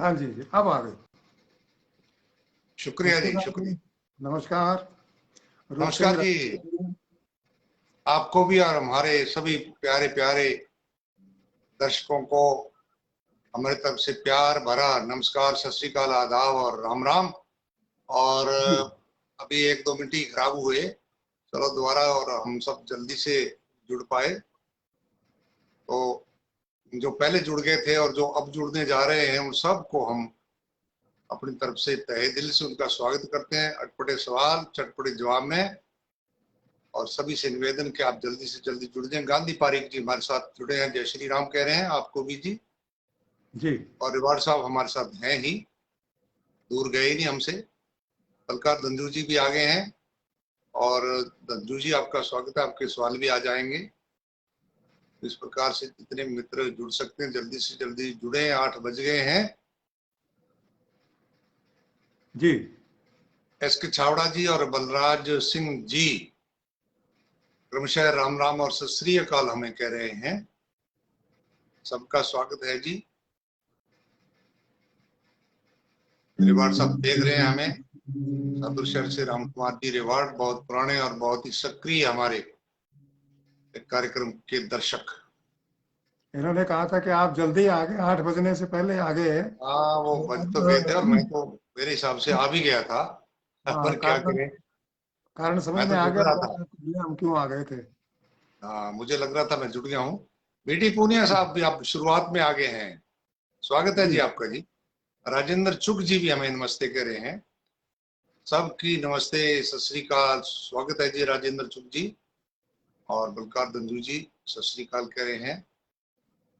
हाँ जी जी, अब आ गए। शुक्रिया जी, शुक्रिया। नमस्कार। रूप नमस्कार सिंह जी, आपको भी और हमारे सभी प्यारे प्यारे दर्शकों को हमारे तरफ से प्यार भरा नमस्कार, सत श्री अकाल, आदाब और राम राम। और अभी 1-2 मिनट ही खराब हुए, चलो दोबारा और हम सब जल्दी से जुड़ पाए। तो जो पहले जुड़ गए थे और जो अब जुड़ने जा रहे हैं उन सबको हम अपनी तरफ से तहे दिल से उनका स्वागत करते हैं। अटपटे सवाल चटपटे जवाब में, और सभी से निवेदन कि आप जल्दी से जल्दी जुड़ जाएं। गांधी पारीक जी हमारे साथ जुड़े हैं, जय श्री राम कह रहे हैं आपको भी जी। जी। और रिवाड़ साहब हमारे साथ हैं ही, दूर गए ही नहीं हमसे। बलकार धंजू जी भी आ गए हैं। और धंजू जी आपका स्वागत है, आपके सवाल भी आ जाएंगे। इस प्रकार से जितने मित्र जुड़ सकते हैं जल्दी से जल्दी जुड़े। 8 बज गए हैं। जी। एस के छावड़ा जी और बलराज सिंह जी क्रमशः राम राम और सत श्री अकाल हमें कह रहे हैं। सबका स्वागत है जी। रिवाड़ साहब देख रहे हैं हमें, सादुर शहर से राम कुमार जी रिवाड़, बहुत पुराने और बहुत ही सक्रिय हमारे कार्यक्रम के दर्शक। इन्होंने कहा था कि आप जल्दी आ गए, 8 बजने से पहले आ गए। हाँ, वो बज तो गए थे और मैं तो मेरे हिसाब से आ भी गया था, हाँ, पर क्या कारण करें, कारण समझ मैं तो में आ जुड़ गया रहा तो था। हम क्यों आ गए थे। हाँ, मुझे लग रहा था मैं जुड़ गया हूँ। बीटी पूनिया साहब भी आप शुरुआत में आ गए हैं, स्वागत है जी। जी आपका जी। राजेंद्र चुग जी भी हमें नमस्ते कह रहे हैं। सबकी नमस्ते, सत श्री अकाल, स्वागत है जी राजेंद्र चुग जी। और बलकार धंजू जी सत श्री अकाल कह रहे हैं।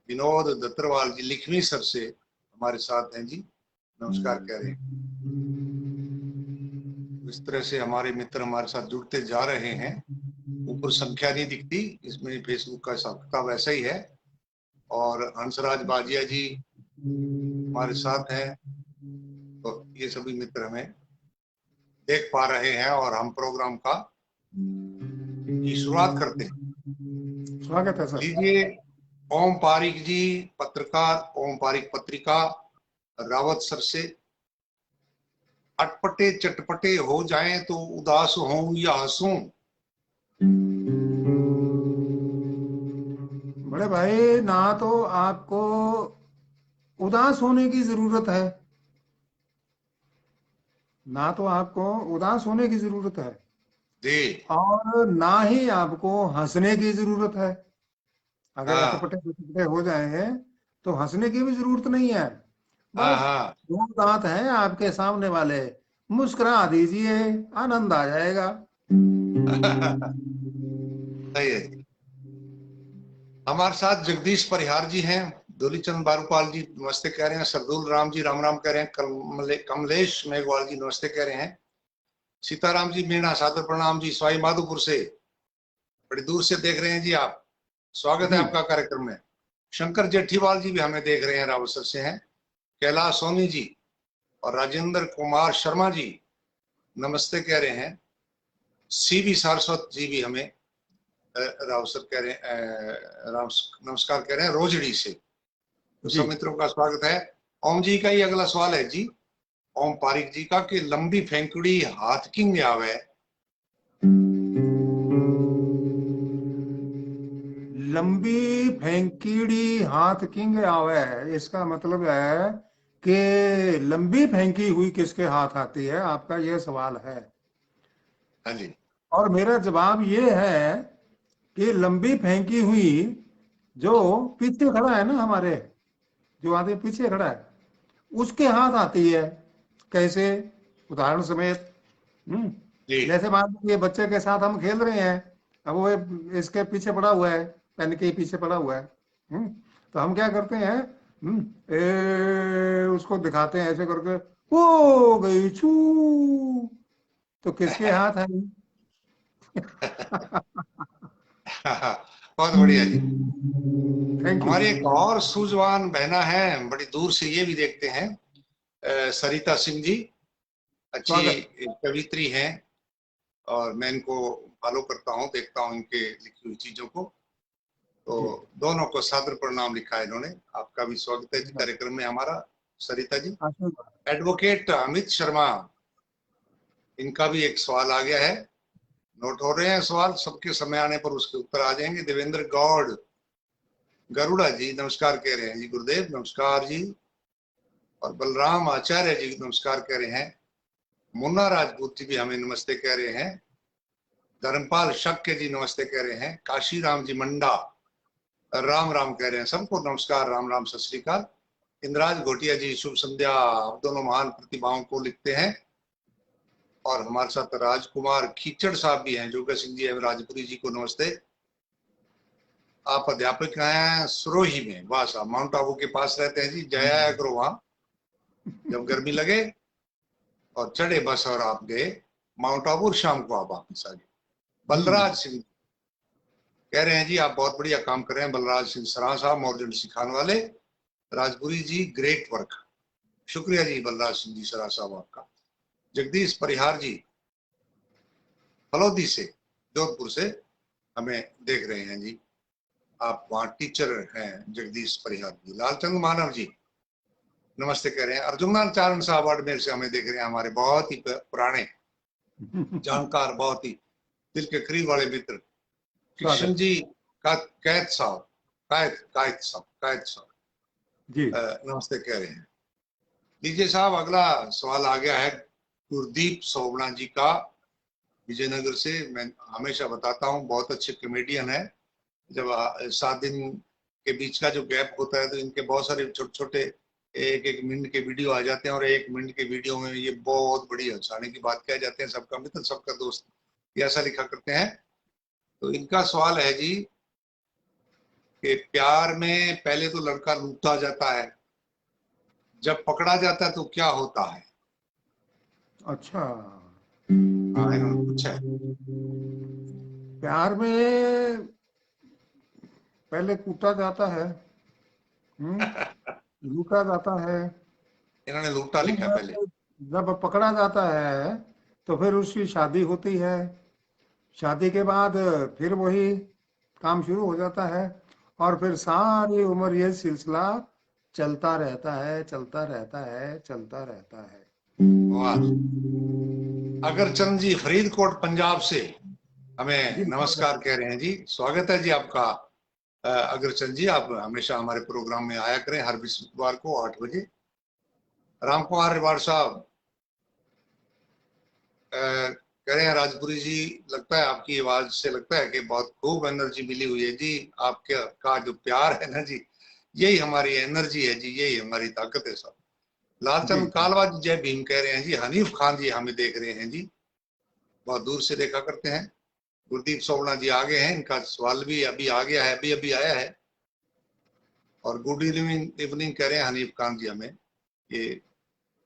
विनोद दत्तरवाल जी लिखवी सर से हमारे साथ हैं जी, नमस्कार कह रहे हैं। इस तरह से हमारे मित्र हमारे साथ जुड़ते जा रहे हैं। ऊपर संख्या नहीं दिखती, इसमें फेसबुक का हिसाब किताब ऐसा ही है। और हंसराज बाजिया जी हमारे साथ हैं। तो ये सभी मित्र हमें देख पा रहे हैं और हम प्रोग्राम का की शुरुआत करते हैं। स्वागत है सर। लीजिए, ओम पारिक जी, पत्रकार ओम पारिक पत्रिका रावत सर से, अटपटे चटपटे हो जाएं तो उदास हों या हंसूं। बड़े भाई, ना तो आपको उदास होने की जरूरत है, ना तो आपको उदास होने की जरूरत है, जी। और ना ही आपको हंसने की जरूरत है। अगर हाँ अटपटे चटपटे हो जाए तो हंसने की भी जरूरत नहीं है। हाँ बस हाँ। दो दांत हैं आपके सामने वाले, मुस्कुरा दीजिए, आनंद आ जाएगा। सही है जी। हमारे साथ जगदीश परिहार जी हैं। दूलीचंद बारूपाल जी नमस्ते कह रहे हैं। सरदुल राम जी राम राम कह रहे हैं। कमलेश मेघवाल जी नमस्ते कह रहे हैं। सीताराम जी मीणा सादर प्रणाम जी, सवाई माधोपुर से बड़ी दूर से देख रहे हैं जी आप, स्वागत है जी। आपका कार्यक्रम में। शंकर जेठीवाल जी भी हमें देख रहे हैं, रावसर से हैं। कैलाश सोनी जी और राजेंद्र कुमार शर्मा जी नमस्ते कह रहे हैं। सीबी सारस्वत जी भी हमें रावसर कह रहे हैं, नमस्कार कह रहे हैं रोजड़ी से। तो जी। सब मित्रों का स्वागत है। ओम जी का ही अगला सवाल है जी, ओम पारिक जी का, कि लंबी फेंकुड़ी हाथ किंग आवे। लंबी फेंकीड़ी हाथ किंग आवे, इसका मतलब है कि लंबी फेंकी हुई किसके हाथ आती है, आपका यह सवाल है। हाँ जी। और मेरा जवाब ये है कि लंबी फेंकी हुई जो पीछे खड़ा है ना हमारे, जो आदमी पीछे खड़ा है उसके हाथ आती है। कैसे? उदाहरण समेत। जी। जैसे मान लीजिए बच्चे के साथ हम खेल रहे हैं, अब वो इसके पीछे पड़ा हुआ है, पेन के पीछे पड़ा हुआ है। तो हम क्या करते हैं, उसको दिखाते हैं ऐसे करके, वो गई छू। तो किसके हाथ है? बहुत बढ़िया जी। Thank you. हमारी एक और सूझवान बहना है, बड़ी दूर से ये भी देखते हैं, सरिता सिंह जी, अच्छी स्वागत। कवित्री हैं। और मैं इनको फॉलो करता हूँ, देखता हूँ इनके लिखी हुई चीजों को। तो जी। दोनों को सादर प्रणाम लिखा है इन्होंने। आपका भी स्वागत है जी धन्यवाद। कार्यक्रम में हमारा। सरिता जी। आशीर्वाद। एडवोकेट अमित शर्मा, इनका भी एक सवाल आ गया है, नोट हो रहे हैं सवाल, सबके समय आने पर उसके उत्तर आ जाएंगे। देवेंद्र गौड़ गरुड़ा जी नमस्कार कह रहे हैं जी, गुरुदेव नमस्कार जी। और बलराम आचार्य जी नमस्कार कह रहे हैं। मुन्ना राजपूत जी भी हमें नमस्ते कह रहे हैं। धर्मपाल शक्य जी नमस्ते कह रहे हैं। काशीराम जी मंडा राम राम कह रहे हैं। सबको नमस्कार, राम राम, सत श्री अकाल। इंद्राज घोटिया जी शुभ संध्या, आप दोनों महान प्रतिभाओं को लिखते हैं। और हमारे साथ राजकुमार खीचड़ साहब भी हैं, जोगा सिंह जी एवं राजपुरी जी को नमस्ते। आप अध्यापक हैं सुरोही में, वाह साहब, माउंट आबू के पास रहते हैं जी, जाया करो वहां जब गर्मी लगे, और चढ़े बस और आप गए माउंट आबू, और शाम को आप वापस आ गए। बलराज सिंह कह रहे हैं जी आप बहुत बढ़िया काम कर रहे हैं, बलराज सिंह सराह साहब, मॉडर्न सिखाने वाले। राजपुरी जी ग्रेट वर्क, शुक्रिया जी बलराज सिंह जी सराह साहब आपका। जगदीश परिहार जी फलोदी से, जोधपुर से हमें देख रहे हैं जी, आप वहाँ टीचर हैं जगदीश परिहार जी। लालचंद मानव जी नमस्ते कह रहे हैं। अर्जुमान चारण साहब अडमेर से हमें देख रहे हैं, हमारे बहुत ही पुराने जानकार, बहुत ही दिल के करीब वाले मित्र। किशन जी कैद साहब, कायद साहब जी नमस्ते कह रहे हैं। डीजे साहब अगला सवाल आ गया है गुरदीप सोवना जी का, विजयनगर से। मैं हमेशा बताता हूँ बहुत अच्छे कॉमेडियन है। जब 7 दिन के बीच का जो गैप होता है तो इनके बहुत सारे छोटे छोटे 1-1 मिनट के वीडियो आ जाते हैं, और 1 मिनट के वीडियो में ये बहुत बड़ी हंसाने की बात कह जाते हैं। सबका मित्र सबका दोस्त, ये ऐसा लिखा करते हैं। तो इनका सवाल है जी कि प्यार में पहले तो लड़का लूटा जाता है, जब पकड़ा जाता है तो क्या होता है? अच्छा, हाँ इन्होंने पूछा है। प्यार में पहले कूटा जाता है, लूटा जाता है, इन्होंने लूटा लिखा है पहले। जब पकड़ा जाता है तो फिर उसकी शादी होती है। शादी के बाद फिर वही काम शुरू हो जाता है, और फिर सारी उम्र ये सिलसिला चलता रहता है, चलता रहता है, चलता रहता है। वाह। अगरचंद जी फरीदकोट पंजाब से हमें जी नमस्कार कह रहे हैं जी, स्वागत है जी आपका। अगरचंद जी आप हमेशा हमारे प्रोग्राम में आया करें, हर बृहस्पतिवार को 8 बजे। राम कुमार रिवाड़ साहब कह रहे हैं राजपुरी जी, लगता है आपकी आवाज से लगता है कि बहुत खूब एनर्जी मिली हुई है जी। आपके का जो प्यार है ना जी, यही हमारी एनर्जी है जी, यही हमारी ताकत है साहब। जी लालचंद कालवा जी जय भीम कह रहे हैं जी। हनीफ खान जी हमें देख रहे हैं जी, बहुत दूर से देखा करते हैं। गुरदीप सोवना जी आगे हैं, इनका सवाल भी अभी आ गया है, अभी अभी आया है। और गुड इवनिंग कह रहे हैं हनीफ खान जी हमें, ये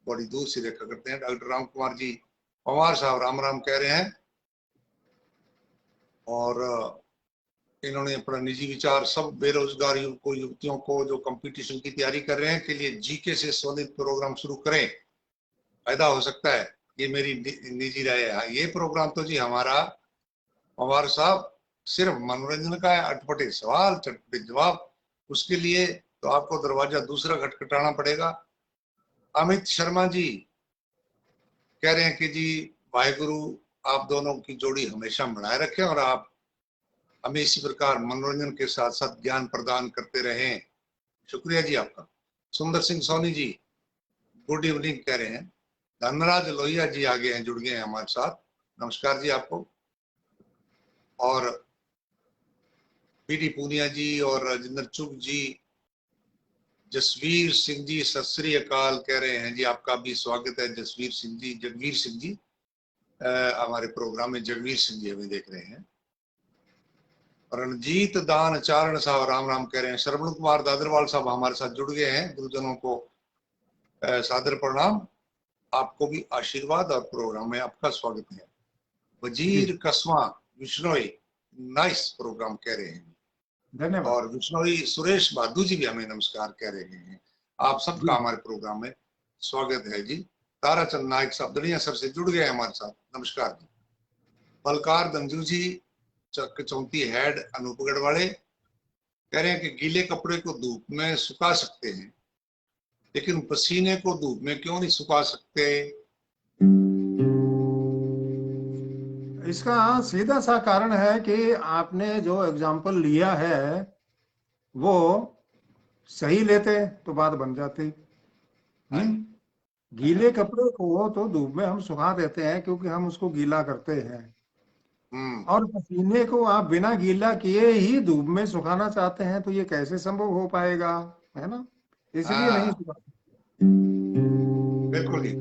बड़ी दूर से देखा करते हैं। डॉक्टर राम कुमार जी पवार साहब राम राम कह रहे हैं। और इन्होंने अपना निजी विचार सब बेरोजगार युवकों युवतियों को जो कंपटीशन की तैयारी कर रहे हैं के लिए जीके से संबंधित प्रोग्राम शुरू करें, फायदा हो सकता है, ये मेरी निजी राय है। ये प्रोग्राम तो जी हमारा पवार साहब सिर्फ मनोरंजन का है, अटपटे सवाल चटपटे जवाब, उसके लिए तो आपको दरवाजा दूसरा खटखटाना पड़ेगा। अमित शर्मा जी कह रहे हैं कि जी वाहेगुरु आप दोनों की जोड़ी हमेशा बनाए रखें, और आप हमें इसी प्रकार मनोरंजन के साथ साथ ज्ञान प्रदान करते रहें। शुक्रिया जी आपका। सुंदर सिंह सोनी जी गुड इवनिंग कह रहे हैं। धनराज लोहिया जी आगे हैं, जुड़ गए हैं हमारे साथ, नमस्कार जी आपको। और बीडी पूनिया जी और राजेंद्र चुग जी, जसवीर सिंह जी सत श्री अकाल कह रहे हैं जी, आपका भी स्वागत है जसवीर सिंह जी। जगवीर सिंह जी हमारे प्रोग्राम में जगवीर सिंह जी हमें देख रहे हैं। रणजीत दान चारण साहब राम राम कह रहे हैं। श्रवण कुमार दादरवाल साहब हमारे साथ जुड़ गए हैं, गुरुजनों को सादर प्रणाम, आपको भी आशीर्वाद और प्रोग्राम में आपका स्वागत है। जी वजीर कस्वा विश्नोई नाइस प्रोग्राम कह रहे हैं। धन्यवाद। और विश्नोई सुरेश बादू जी भी हमें नमस्कार कह रहे हैं। आप सबका जी हमारे प्रोग्राम में स्वागत है जी। ताराचंद नायक साहब दड़िया सर से जुड़ गए हमारे साथ, नमस्कार जी। बलकार दंजू जी चक चौंती हेड अनूपगढ़ वाले कह रहे हैं कि गीले कपड़े को धूप में सुखा सकते हैं, लेकिन पसीने को धूप में क्यों नहीं सुखा सकते? इसका सीधा सा कारण है कि आपने जो एग्जाम्पल लिया है वो सही लेते तो बात बन जाती। हाँ जी। गीले कपड़े को तो धूप में हम सुखा देते हैं क्योंकि हम उसको गीला करते हैं, हम्म। और पसीने को आप बिना गीला किए ही धूप में सुखाना चाहते हैं, तो ये कैसे संभव हो पाएगा, है ना? इसलिए नहीं हाँ सुखा। बिल्कुल जी।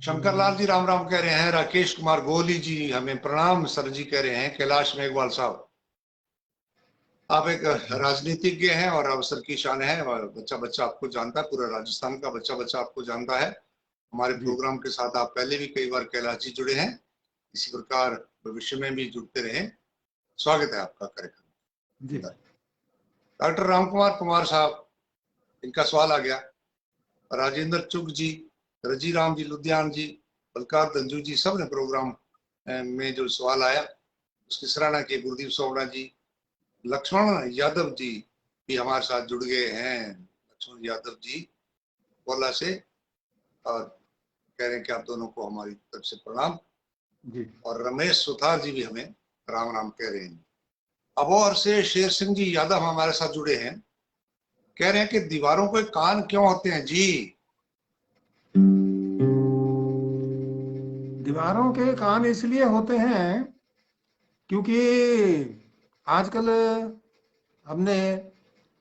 शंकर लाल जी राम राम कह रहे हैं। राकेश कुमार गोली जी हमें प्रणाम सर जी कह रहे हैं। कैलाश मेघवाल साहब, आप एक राजनीतिज्ञ हैं और अवसर की शान है। बच्चा बच्चा आपको जानता है, पूरा राजस्थान का बच्चा बच्चा आपको जानता है। हमारे जी प्रोग्राम के साथ आप पहले भी कई बार कैलाश जी जुड़े हैं, इसी प्रकार भविष्य में भी जुड़ते रहे। स्वागत है आपका जी। कार्यक्रम। डॉक्टर राम कुमार कुमार साहब, इनका सवाल आ गया। राजेंद्र चुग जी, रजी राम जी लुधियान जी, बलकार दंजू जी, सब ने प्रोग्राम में जो सवाल आया उसकी सराहना की। गुरदीप सोवड़ा जी, लक्ष्मण यादव जी भी हमारे साथ जुड़ गए हैं। लक्ष्मण यादव जी कोला से, और कह रहे हैं कि आप दोनों को हमारी तरफ से प्रणाम। जी और रमेश सुथार जी भी हमें राम राम कह रहे हैं। अबोहर से शेर सिंह जी यादव हमारे साथ जुड़े हैं, कह रहे हैं कि दीवारों के कान क्यों होते हैं जी? दीवारों के कान इसलिए होते हैं क्योंकि आजकल हमने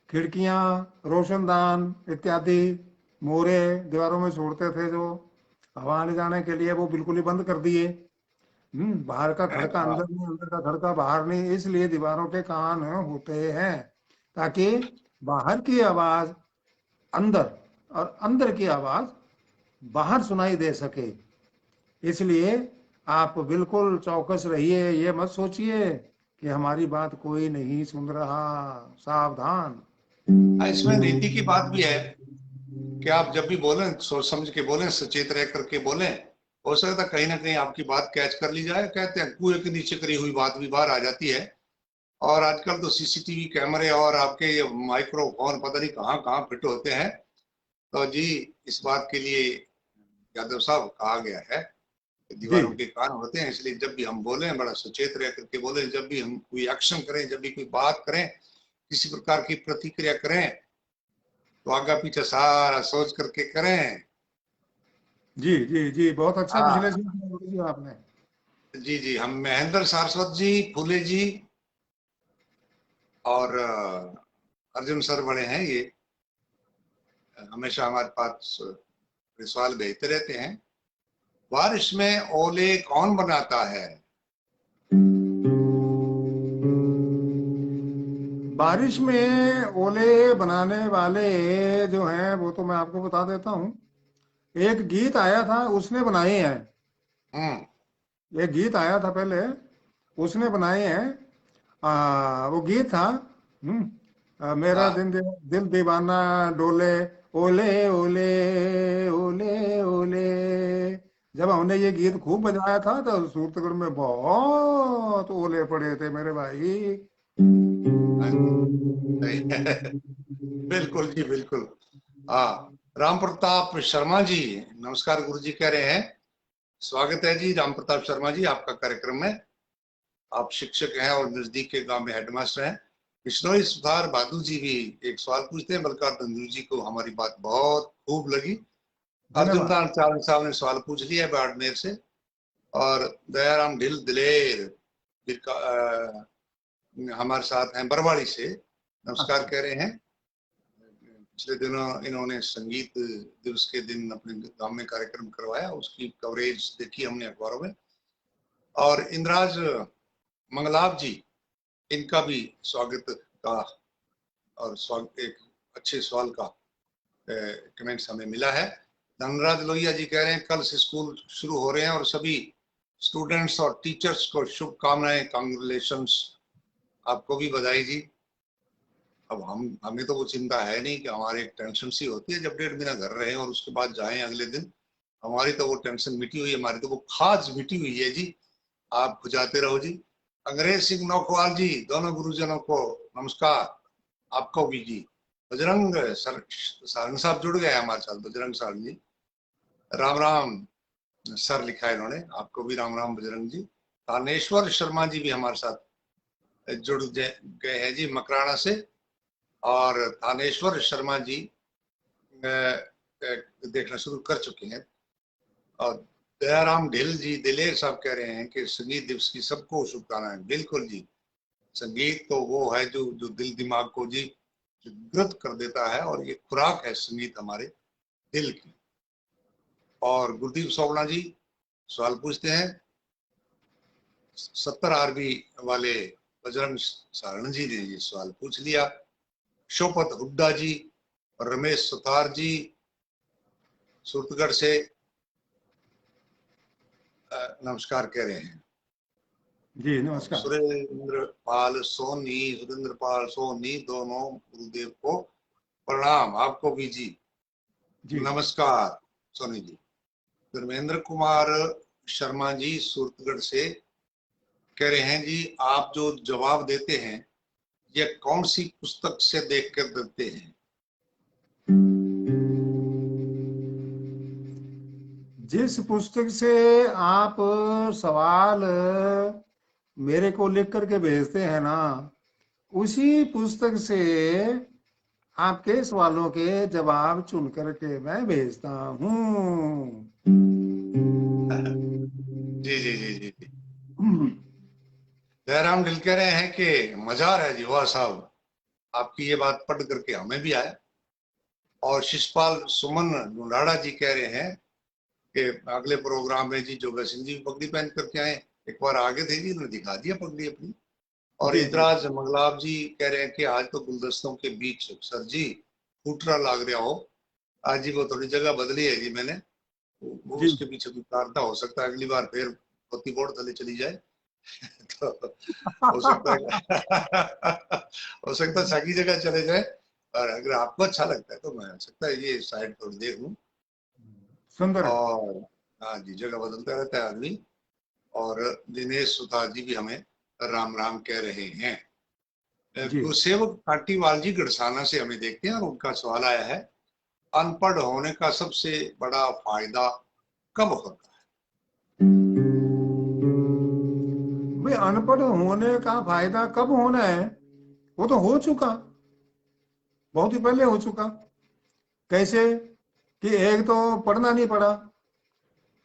खिड़कियां, रोशनदान इत्यादि मोरे दीवारों में छोड़ते थे, जो हवा आने जाने के लिए, वो बिल्कुल ही बंद कर दिए। बाहर का खड़का हाँ अंदर नहीं, अंदर का खड़का बाहर नहीं, इसलिए दीवारों के कान होते हैं ताकि बाहर की आवाज अंदर और अंदर की आवाज बाहर सुनाई दे सके। इसलिए आप बिल्कुल चौकस रहिए, ये मत सोचिए कि हमारी बात कोई नहीं सुन रहा, सावधान। इसमें नीति की बात भी है कि आप जब भी बोलें सोच समझ के बोलें, सचेत रह करके बोलें। हो सकता है कहीं ना कहीं आपकी बात कैच कर ली जाए। कहते हैं कुएं के नीचे करी हुई बात भी बाहर आ जाती है। और आजकल तो सीसीटीवी कैमरे और आपके ये माइक्रोफोन पता नहीं कहाँ कहाँ फिट होते हैं। तो जी, इस बात के लिए यादव साहब कहा गया है कि जी दीवारों के कान होते हैं। इसलिए जब भी हम बोलें बड़ा सचेत रह करके बोलें। जब भी हम कोई एक्शन करें, जब भी कोई बात करें, किसी प्रकार की प्रतिक्रिया करें, तो आगे पीछे सारा सोच करके करें। जी जी जी, बहुत अच्छा हाँ विश्लेषण किया जी आपने। जी जी। हम महेंद्र सारस्वत जी, फूले जी और अर्जुन सर बड़े हैं, ये हमेशा हमारे पास सवाल भेजते रहते हैं। बारिश में ओले कौन बनाता है? बारिश में ओले बनाने वाले जो हैं वो तो मैं आपको बता देता हूँ। एक गीत आया था, उसने बनाए हैं। हम्म। एक गीत आया था पहले, उसने बनाए हैं। वो गीत था, मेरा हाँ दिल दीवाना डोले, ओले ओले ओले ओले। जब हमने ये गीत खूब बजाया था तो सूरतगढ़ में बहुत ओले पड़े थे मेरे भाई। हाँ जी, सही है। बिल्कुल जी बिल्कुल। हाँ, राम प्रताप शर्मा जी, नमस्कार गुरु जी कह रहे हैं। स्वागत है जी राम प्रताप शर्मा जी आपका कार्यक्रम में। आप शिक्षक हैं और नजदीक के गांव में हेडमास्टर हैं। बिश्नोई सुधार बहादुर जी भी एक सवाल पूछते हैं। बलकार तंदूर जी को हमारी बात बहुत खूब लगी। अर्जुन धन्यवाद। दान चारण साहब ने सवाल पूछ लिया है बाड़मेर से। और दयाराम ढिल दिलेर हमारे साथ हैं बरवाड़ी से, नमस्कार अच्छा। कह रहे हैं। पिछले दिनों इन्होंने संगीत दिवस के दिन अपने गांव में कार्यक्रम करवाया, उसकी कवरेज देखी हमने अखबारों में। और इंद्राज मंगलाप जी, इनका भी स्वागत का और स्वागत एक अच्छे सवाल का कमेंट्स हमें मिला है। धनराज लोहिया जी कह रहे हैं कल से स्कूल शुरू हो रहे हैं और सभी स्टूडेंट्स और टीचर्स को शुभकामनाएं, कांग्रेचुलेशंस। आपको भी बधाई जी। अब हमें तो वो चिंता है नहीं कि हमारे एक टेंशन सी होती है जब 1.5 महीना घर रहे और उसके बाद जाएं अगले दिन। हमारी तो वो टेंशन मिटी हुई है, हमारी तो वो खाज मिटी हुई है जी। आप बुझाते रहो जी। अंग्रेज सिंह नौखवाल जी, दोनों गुरुजनों को नमस्कार। आपको भी जी। बजरंग सारंग साहब जुड़ गए हमारे साथ, बजरंग सारंग जी, राम राम सर लिखा है इन्होंने, आपको भी राम राम बजरंग जी। थानेश्वर शर्मा जी भी हमारे साथ जुड़ गए हैं जी मकराना से, और थानेश्वर शर्मा जी देखना शुरू कर चुके हैं। और दयाराम ढिल जी दिलेर साहब कह रहे हैं कि संगीत दिवस की सबको शुभकामनाएं। बिल्कुल जी, संगीत तो वो है जो जो दिल दिमाग को जी जागृत कर देता है, और ये खुराक है संगीत हमारे दिल की। और गुरदीप सोवला जी सवाल पूछते हैं, 70 आरबी वाले बजरंग सारण जी ने ये सवाल पूछ लिया। शोपत हुड्डा जी और रमेश सुतार जी सूरतगढ़ से नमस्कार कह रहे हैं। जी नमस्कार। सुरेंद्र पाल सोनी दोनों गुरुदेव को प्रणाम। आपको भी जी, जी नमस्कार सोनी जी। धर्मेंद्र कुमार शर्मा जी सूरतगढ़ से कह रहे हैं जी, आप जो जवाब देते हैं ये कौन सी पुस्तक से देख कर देते हैं? जिस पुस्तक से आप सवाल मेरे को लिख करके भेजते हैं ना, उसी पुस्तक से आपके सवालों के जवाब चुन करके मैं भेजता हूँ। जी जी जी जी जी। जयराम ढिल कह रहे हैं कि मजा आ रहा है जी, वाह साहब, आपकी ये बात पढ़ करके हमें भी आया। और शिषपाल सुमन गुंडाड़ा जी कह रहे हैं कि अगले प्रोग्राम में जी जोगा सिंह जी पगड़ी पहन करके आए, एक बार आगे थे जी, उन्होंने दिखा दिया पगड़ी अपनी। और जी जी इतराज मंगलाब जी कह रहे हैं कि आज तो गुलदस्तों के बीच सर जी फूटरा लाग रहा हो। आज जी वो थोड़ी जगह बदली है जी मैंने, वो जी। उसके पीछे कोई कारण हो सकता है, अगली बार फिर पत्ती बोर्ड थले चली जाए। तो हो सकता है हो सकता है सही जगह चले जाए। और अगर आपको अच्छा लगता है तो मैं हो सकता है ये साइड थोड़ी देख लूं। सुंदर है। और हाँ जी, जगह बदलता रहता है आदमी। और दिनेश सुतार जी भी हमें राम राम कह रहे हैं। जी गुरसेवक काटीवाल जी गढ़साना से हमें देखते हैं, और उनका सवाल आया है, अनपढ़ होने का सबसे बड़ा फायदा कब होता है? भाई, अनपढ़ होने का फायदा कब होना है? वो तो हो चुका, बहुत ही पहले हो चुका। कैसे? कि एक तो पढ़ना नहीं पड़ा,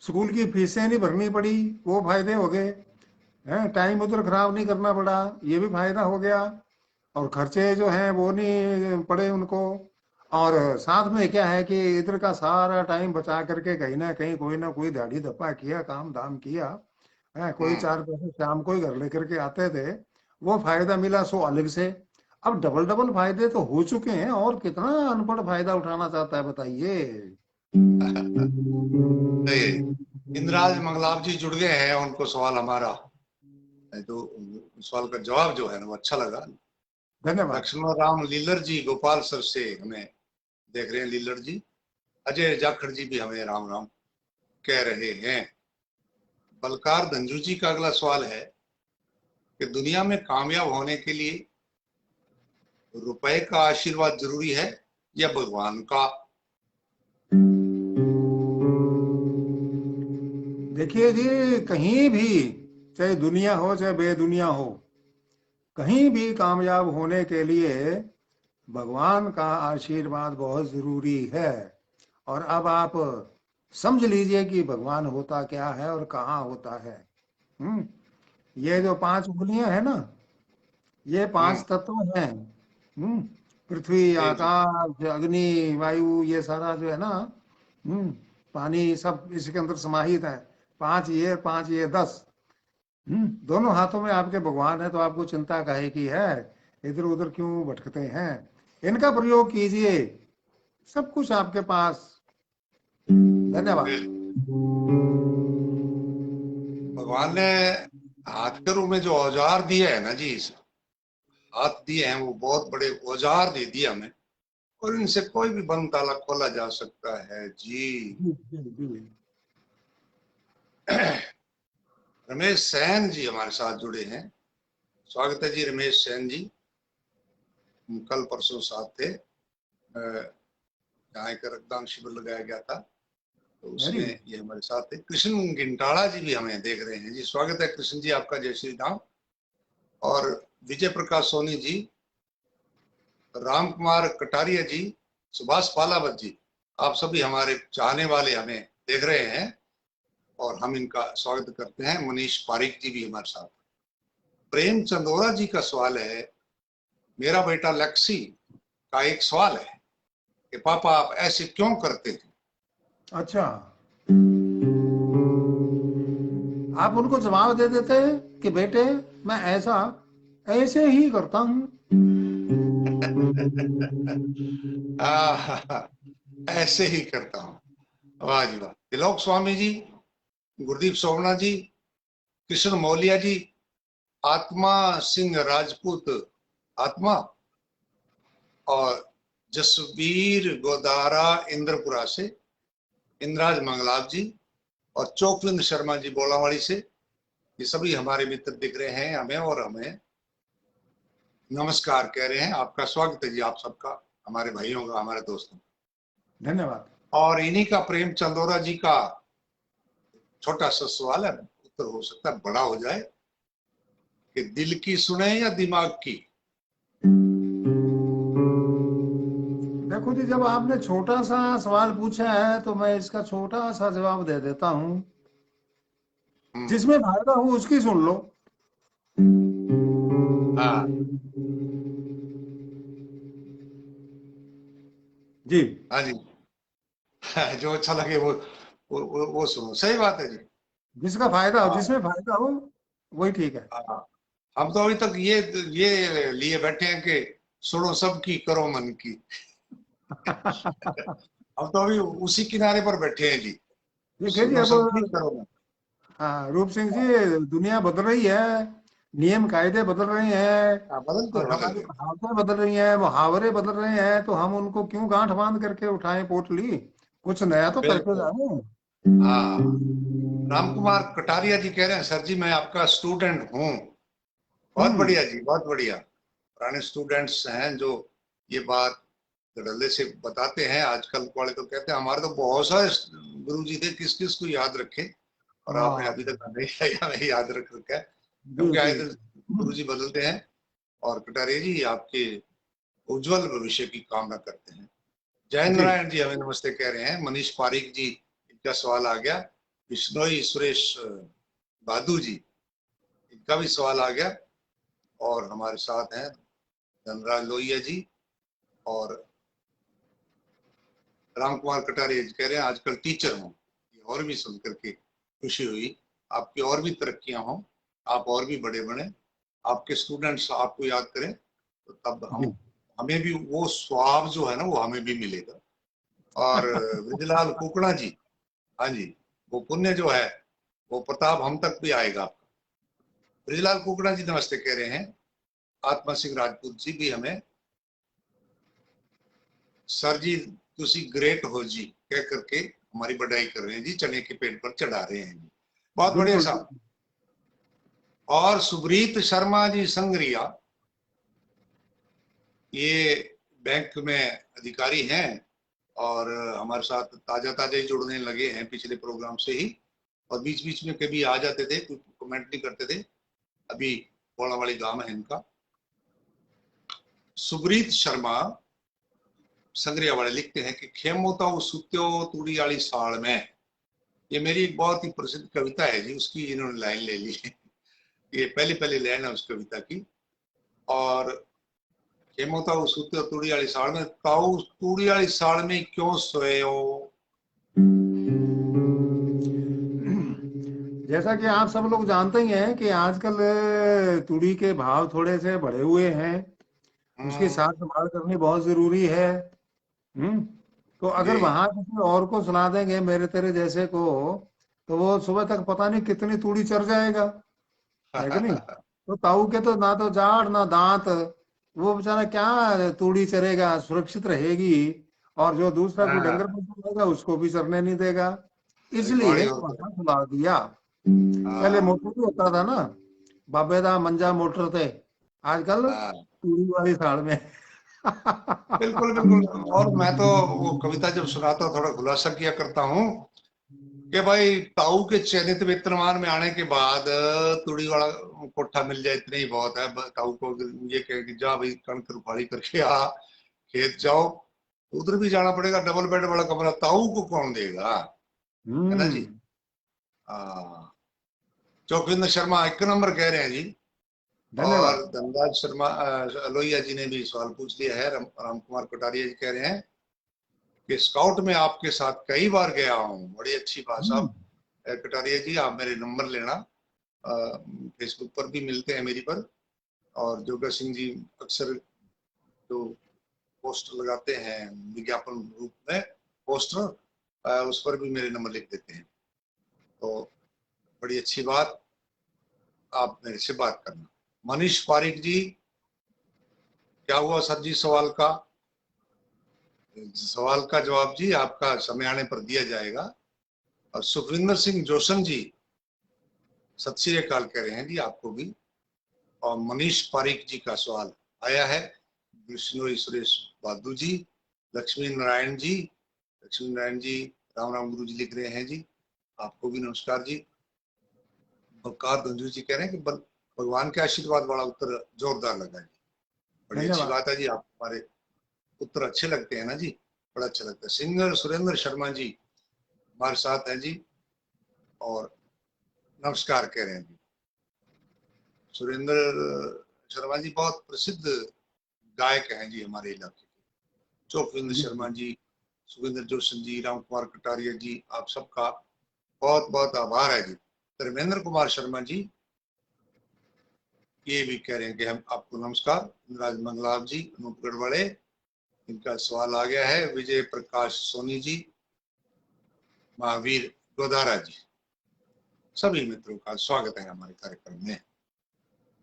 स्कूल की फीसें नहीं भरनी पड़ी, वो फायदे हो गए हैं। टाइम उधर खराब नहीं करना पड़ा, ये भी फायदा हो गया। और खर्चे जो हैं वो नहीं पड़े उनको। और साथ में क्या है कि इधर का सारा टाइम बचा करके कहीं ना कोई दाढ़ी धप्पा किया, काम धाम किया है, कोई हम्म। चार पैसे शाम को ही घर लेकर के आते थे। वो फायदा मिला सो अलग से। अब डबल डबल फायदे तो हो चुके हैं, और कितना अनपढ़ फायदा उठाना चाहता है बताइए। इंद्राज मंगलाब जी जुड़ गए हैं, उनको सवाल हमारा तो सवाल का जवाब जो है ना वो अच्छा लगा। धन्यवाद। लक्ष्मण राम लीलर जी गोपाल सर से हमें देख रहे हैं, लीलर जी। अजय जाखड़ जी भी हमें राम राम कह रहे हैं। बलकार धंजू जी का अगला सवाल है कि दुनिया में कामयाब होने के लिए रुपए का आशीर्वाद जरूरी है या भगवान का? देखिए जी, कहीं भी, चाहे दुनिया हो चाहे बेदुनिया हो, कहीं भी कामयाब होने के लिए भगवान का आशीर्वाद बहुत जरूरी है। और अब आप समझ लीजिए कि भगवान होता क्या है और कहाँ होता है। हम्म ये जो पांच उंगलियां है ना, ये हम्म। पांच तत्व हैं। पृथ्वी, जी जी। आकाश, अग्नि, वायु, ये सारा जो है ना, हम्म पानी, सब इसके अंदर समाहित है। पांच ये 10। दोनों हाथों में आपके भगवान है, तो आपको चिंता काहे की है? इधर उधर क्यों भटकते हैं? इनका प्रयोग कीजिए, सब कुछ आपके पास। धन्यवाद। बिल्कुल। भगवान ने हाथ के रूप में जो औजार दिए है ना जी, हाथ दिए हैं, वो बहुत बड़े औजार दे दिए हमें, और इनसे कोई भी बंद ताला खोला जा सकता है जी। जी जी जी। रमेश सैन जी हमारे साथ जुड़े हैं, स्वागत है जी रमेश सैन जी, कल परसों साथ थे। जहाँ एक रक्तदान शिविर लगाया गया था, तो वेरी उसमें ये हमारे साथ है। कृष्ण गिंटाड़ा जी भी हमें देख रहे हैं जी, स्वागत है कृष्ण जी आपका, जय श्री राम। और विजय प्रकाश सोनी जी, राम कुमार कटारिया जी, सुभाष पालावत जी, आप सभी हमारे चाहने वाले हमें देख रहे हैं और हम इनका स्वागत करते हैं। मनीष पारिक जी भी हमारे साथ। प्रेम चंदोरा जी का सवाल है, मेरा बेटा लक्सी का एक सवाल है कि पापा आप ऐसे क्यों करते हैं? अच्छा, आप उनको जवाब दे देते कि बेटे मैं ऐसा ऐसे ही करता हूँ। ऐसे ही करता हूँ। वाह जी वाह। तिलोक स्वामी जी, गुरदीप सोमना जी, कृष्ण मौलिया जी, आत्मा सिंह राजपूत आत्मा, और जसवीर गोदारा इंद्रपुरा से, इंद्राज मंगलाप जी, और चौकविंद शर्मा जी बोलावाड़ी से, ये सभी हमारे मित्र दिख रहे हैं हमें और हमें नमस्कार कह रहे हैं। आपका स्वागत है जी, आप सबका, हमारे भाइयों का, हमारे दोस्तों। धन्यवाद। और इन्हीं का प्रेम चंदोरा जी का छोटा सा सवाल है, उत्तर हो सकता है बड़ा हो जाए, कि दिल की सुने या दिमाग की? देखो जी, जब आपने छोटा सा सवाल पूछा है तो मैं इसका छोटा सा जवाब दे देता हूँ। जिसमें फायदा हो उसकी सुन लो। हाँ जी, हाँ जी। जो अच्छा लगे वो सुनो, सही बात है जी। जिसका फायदा हो, हाँ जिसमें फायदा हो वही ठीक है। हाँ। हम तो अभी तक ये लिए बैठे हैं कि सुनो सबकी करो मन की। हम तो अभी उसी किनारे पर बैठे हैं जी, देखिए जी, सुनो अब सबकी करो मन। हाँ रूप सिंह जी, दुनिया बदल रही है, नियम कायदे बदल रहे हैं, हाँ, बदलते और बदल हमारी रहे। कहावतें बदल रही हैं, मुहावरे बदल रहे हैं, तो हम उनको क्यों गांठ बांध करके उठाएं पोटली। कुछ नया तो करके बिल्कुल। जाए। हाँ, राम कुमार कटारिया जी कह रहे हैं, सर जी मैं आपका स्टूडेंट हूँ। बहुत हम्म। बढ़िया जी, बहुत बढ़िया। पुराने स्टूडेंट्स हैं जो ये बात धड़ल्ले से बताते हैं। आजकल वाले तो कहते हैं हमारे तो बहुत सारे गुरु जी थे, किस किस को याद रखे, और आपने हाँ अभी तक हमें याद रख रखा है, जी क्योंकि आए जी। दिन गुरु जी बदलते हैं। और कटारिया जी आपके उज्जवल भविष्य की कामना करते हैं। जयन जी नारायण जी हमें नमस्ते कह रहे हैं। मनीष पारिक जी, इनका सवाल आ गया। बिश्नोई सुरेश बादू जी, इनका भी सवाल आ गया। और हमारे साथ हैं धनराज लोहिया जी, और राम कुमार कटारिया जी कह रहे हैं आजकल टीचर हूँ। ये और भी सुन करके खुशी हुई, आपकी और भी तरक्कियां हों, आप और भी बड़े बने, आपके स्टूडेंट्स आपको याद करें, तो तब हम जी। हमें भी वो स्वाब जो है ना वो हमें भी मिलेगा। और ब्रजलाल कुकड़ा जी, हाँ जी, वो पुण्य जो है वो प्रताप हम तक भी आएगा। ब्रजलाल कुकड़ा जी नमस्ते कह रहे हैं। आत्मा सिंह राजपूत जी भी हमें, सर जी तुसी ग्रेट हो जी कह करके हमारी बढ़ाई कर रहे हैं जी, चने के पेड़ पर चढ़ा रहे हैं जी। बहुत बढ़िया बिल्कुल साहब। और सुब्रीत शर्मा जी संग्रिया, ये बैंक में अधिकारी हैं और हमारे साथ ताजा ताजा ही जुड़ने लगे हैं पिछले प्रोग्राम से ही, और बीच बीच में कभी आ जाते थे, कुछ कमेंट नहीं करते थे। अभी बोला वाली गांव है इनका। सुब्रीत शर्मा संग्रिया वाले लिखते हैं कि खेमोता सुत्यो तूड़ी वाली साल में, ये मेरी एक बहुत ही प्रसिद्ध कविता है जी, उसकी इन्होंने लाइन ले ली है। ये पहली पहली लाइन है उस कविता की। और खेमोता सुत्यो तूड़ी वाली साल में, ताऊ तूड़ी वाली साल में क्यों सोए हो? जैसा कि आप सब लोग जानते ही हैं कि आजकल तूड़ी के भाव थोड़े से बढ़े हुए हैं, उसकी हम्म, साथ संभाल करनी बहुत जरूरी है। हम्म। तो अगर जी। वहां किसी और को सुना देंगे मेरे तेरे जैसे को, तो वो सुबह तक पता नहीं कितनी तूड़ी चढ़ जाएगा, है कि नहीं। तो ताऊ के तो ना तो जाड़ ना दांत, वो बेचारा क्या तूड़ी चरेगा, सुरक्षित रहेगी, और जो दूसरा कोई हाँ, डंगर पशु रहेगा उसको भी चरने नहीं देगा, अरे बाड़ी इसलिए और वहां सुला दिया। पहले हाँ मोटर भी होता था ना, बाबे दा मंजा मोटर थे, आजकल हाँ। तूड़ी वाली साड़ में। बिल्कुल बिल्कुल। और मैं तो वो कविता जब सुनाता हूँ थोड़ा खुलासा किया करता हूँ कि भाई ताऊ के चयनित वेतनमान में आने के बाद तुड़ी वाला कोठा मिल जाए इतने ही बहुत है। ताऊ को ये कहे कि जा भाई कणक रुपाली करके आ, खेत जाओ, उधर भी जाना पड़ेगा, डबल बेड वाला कमरा ताऊ को कौन देगा, है ना जी। हाँ, जोगिंदर शर्मा एक नंबर कह रहे हैं जी। और धन्यवाद। धनराज शर्मा लोहिया जी ने भी सवाल पूछ लिया है। राम कुमार कटारिया जी कह रहे हैं कि स्काउट में आपके साथ कई बार गया हूँ। बड़ी अच्छी बात हम्म, साहब। कटारिया जी आप मेरे नंबर लेना, फेसबुक पर भी मिलते हैं मेरी पर। और जोगा सिंह जी अक्सर जो पोस्टर लगाते हैं विज्ञापन रूप में पोस्टर, उस पर भी मेरे नंबर लिख देते हैं। तो बड़ी अच्छी बात, आप मेरे से बात करना। मनीष पारिक जी, क्या हुआ सर जी सवाल का? सवाल का जवाब जी आपका समय आने पर दिया जाएगा। और सुखविंदर सिंह जोशन जी सत श्री अकाल कह रहे हैं जी आपको भी। और मनीष पारिक जी का सवाल आया है। विष्णु सुरेश बादू जी, लक्ष्मी नारायण जी, लक्ष्मी नारायण जी राम राम गुरु जी लिख रहे हैं जी, आपको भी नमस्कार जी। बकार गंजू जी कह रहे हैं कि भगवान के आशीर्वाद वाला उत्तर जोरदार लगा जी। बड़ी अच्छी धन्यवाद। बात है जी, आप हमारे उत्तर अच्छे लगते हैं ना जी, बड़ा अच्छा लगता है। सिंगर सुरेंद्र शर्मा जी हमारे साथ हैं जी और नमस्कार कह रहे हैं जी। सुरेंद्र शर्मा जी बहुत प्रसिद्ध गायक हैं जी हमारे इलाके के। चौकविंद जी शर्मा जी। जी, सुखविंदर जोशन जी, राम कुमार कटारिया जी, आप सबका बहुत बहुत आभार है जी। धर्मेंद्र कुमार शर्मा जी ये भी कह रहे हैं कि हम आपको नमस्कार। राज मंगलाव जी अनूपगढ़ वाले, इनका सवाल आ गया है। विजय प्रकाश सोनी जी, महावीर गोदारा जी, सभी मित्रों का स्वागत है हमारे कार्यक्रम में।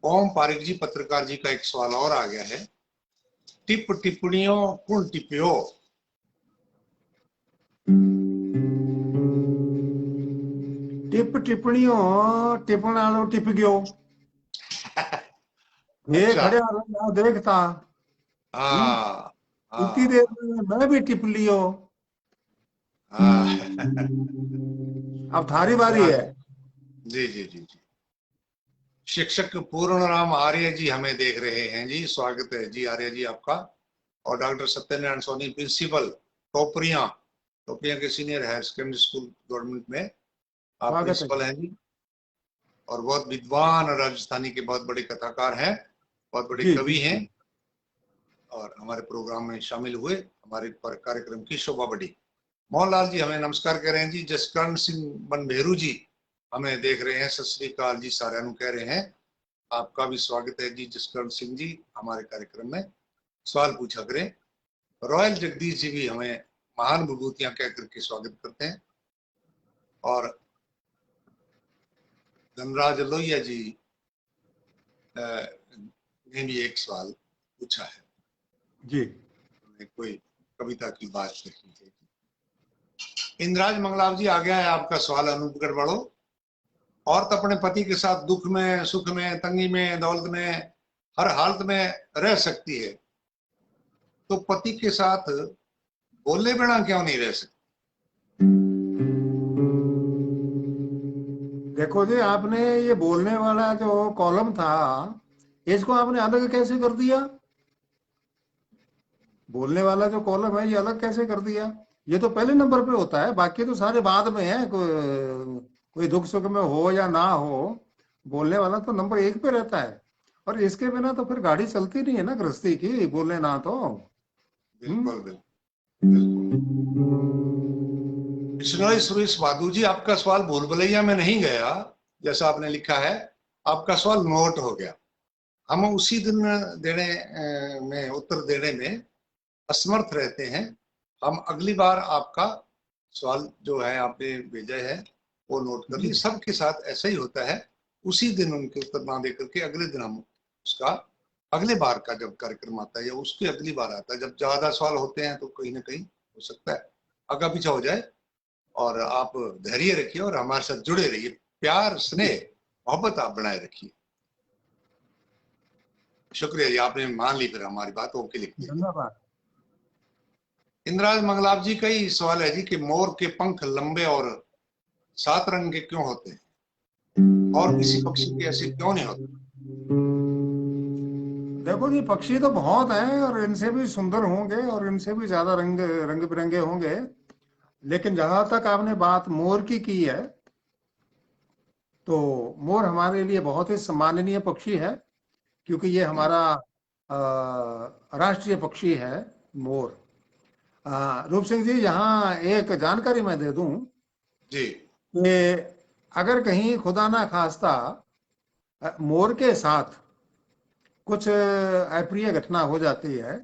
ओम पारिक जी पत्रकार जी का एक सवाल और आ गया है। टिप टिप्पणियों कुल टिप्पियो। टिप टिप्पणियों टिप्पण आलो टिप गयो। ये अच्छा। खड़े ना देखता। हम्म, हाँ इतनी देर हाँ में मैं भी टिप लियो। हाँ। अब थारी बारी वाह है। जी जी जी जी। शिक्षक पूर्ण राम आर्य जी हमें देख रहे हैं जी, स्वागत है जी आर्य जी आपका। और डॉक्टर सत्यनारायण सोनी प्रिंसिपल टोपरिया, टोपरिया के senior higher secondary school government में आप स्वागत है। प्रिंसिपल हैं जी। और बहुत विद्वान राजस्थानी के बहुत बड़े कथाकार हैं, बहुत बड़े जी जी कवि हैं। जी। और हमारे प्रोग्राम में शामिल हुए, हमारे कार्यक्रम की शोभा बढ़ी। मोहनलाल जी हमें नमस्कार कह रहे हैं जी। जसकरण सिंह बनभेरू जी हमें देख रहे हैं, सत श्री अकाल जी सारे कह रहे हैं। आपका भी स्वागत है जी जसकरण सिंह जी, हमारे कार्यक्रम में सवाल पूछा करें। रॉयल जगदीश जी भी हमें महान विभूतियां कह करके स्वागत करते हैं। और धनराज लोहिया जी ने भी एक सवाल पूछा है, जी कोई कविता की बात कही है। इंद्राज मंगलाव जी आ गया है आपका सवाल अनूपगढ़ वालों। औरत अपने पति के साथ दुख में, सुख में, तंगी में, दौलत में, हर हालत में रह सकती है, तो पति के साथ बोले बिना क्यों नहीं रह सकती? देखो जी, आपने ये बोलने वाला जो कॉलम था, इसको आपने अलग कैसे कर दिया? बोलने वाला जो कॉलम है ये अलग कैसे कर दिया? ये तो पहले नंबर पे होता है, बाकी तो सारे बाद में है। कोई दुख सुख में हो या ना हो, बोलने वाला तो नंबर एक पे रहता है। और इसके बिना तो फिर गाड़ी चलती नहीं है ना गृहस्थी की, बोलने ना तो। हम्म। बिल्कुल बिल्कुल बिल्कुल। बिश्नोई सुरेश बादू जी आपका सवाल भूल भुलैया में नहीं गया, जैसा आपने लिखा है, आपका सवाल नोट हो गया। हम उसी दिन देने में उत्तर देने में असमर्थ रहते हैं। हम अगली बार आपका सवाल जो है आपने भेजा है वो नोट कर जी ली। सबके साथ ऐसा ही होता है, उसी दिन उनके उत्तर ना देकर के अगले दिन हम उसका अगले बार का जब कार्यक्रम आता है या उसके अगली बार आता है, जब ज्यादा सवाल होते हैं तो कहीं ना कहीं हो सकता है आगा पीछा हो जाए। और आप धैर्य रखिए और हमारे साथ जुड़े रहिए, प्यार जी। स्नेह मोहब्बत आप बनाए रखिए। शुक्रिया जी, आपने मान ली फिर हमारी बात, ओके लिख दी। धन्यवाद। इंद्राज मंगलाप जी का ही सवाल है जी कि मोर के पंख लंबे और 7 रंग के क्यों होते हैं और किसी पक्षी के ऐसे क्यों नहीं होते? देखो जी, पक्षी तो बहुत हैं और इनसे भी सुंदर होंगे और इनसे भी ज्यादा रंग बिरंगे होंगे, लेकिन जहां तक आपने बात मोर की है, तो मोर हमारे लिए बहुत ही सम्माननीय पक्षी है, क्योंकि ये हमारा राष्ट्रीय पक्षी है, मोर। रूप सिंह जी, यहाँ एक जानकारी मैं दे दूं जी। कि अगर कहीं खुदा ना खास्ता मोर के साथ कुछ अप्रिय घटना हो जाती है,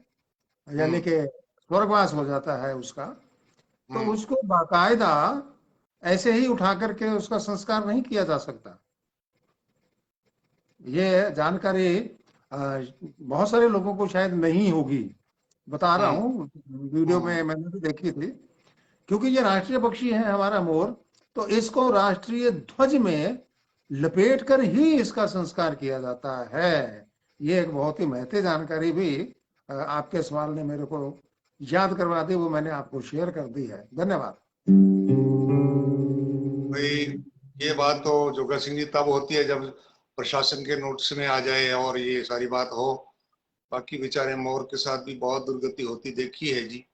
यानी हम्म। कि स्वर्गवास हो जाता है उसका, तो हम्म। उसको बाकायदा ऐसे ही उठा करके उसका संस्कार नहीं किया जा सकता। ये जानकारी बहुत सारे लोगों को शायद नहीं होगी, बता रहा हम्म। हूँ, वीडियो हम्म। में मैंने भी देखी थी। क्योंकि ये राष्ट्रीय पक्षी है हमारा मोर, तो इसको राष्ट्रीय ध्वज में लपेट कर ही इसका संस्कार किया जाता है। ये एक बहुत ही महत्वपूर्ण जानकारी भी आपके सवाल ने मेरे को याद करवा दी, वो मैंने आपको शेयर कर दी है। धन्यवाद। भाई, ये बात तो जोगा सिंह जी तब होती है जब प्रशासन के नोटिस में आ जाए और ये सारी बात हो। बाकी बेचारे मोर के साथ भी बहुत दुर्गति होती देखी है जी,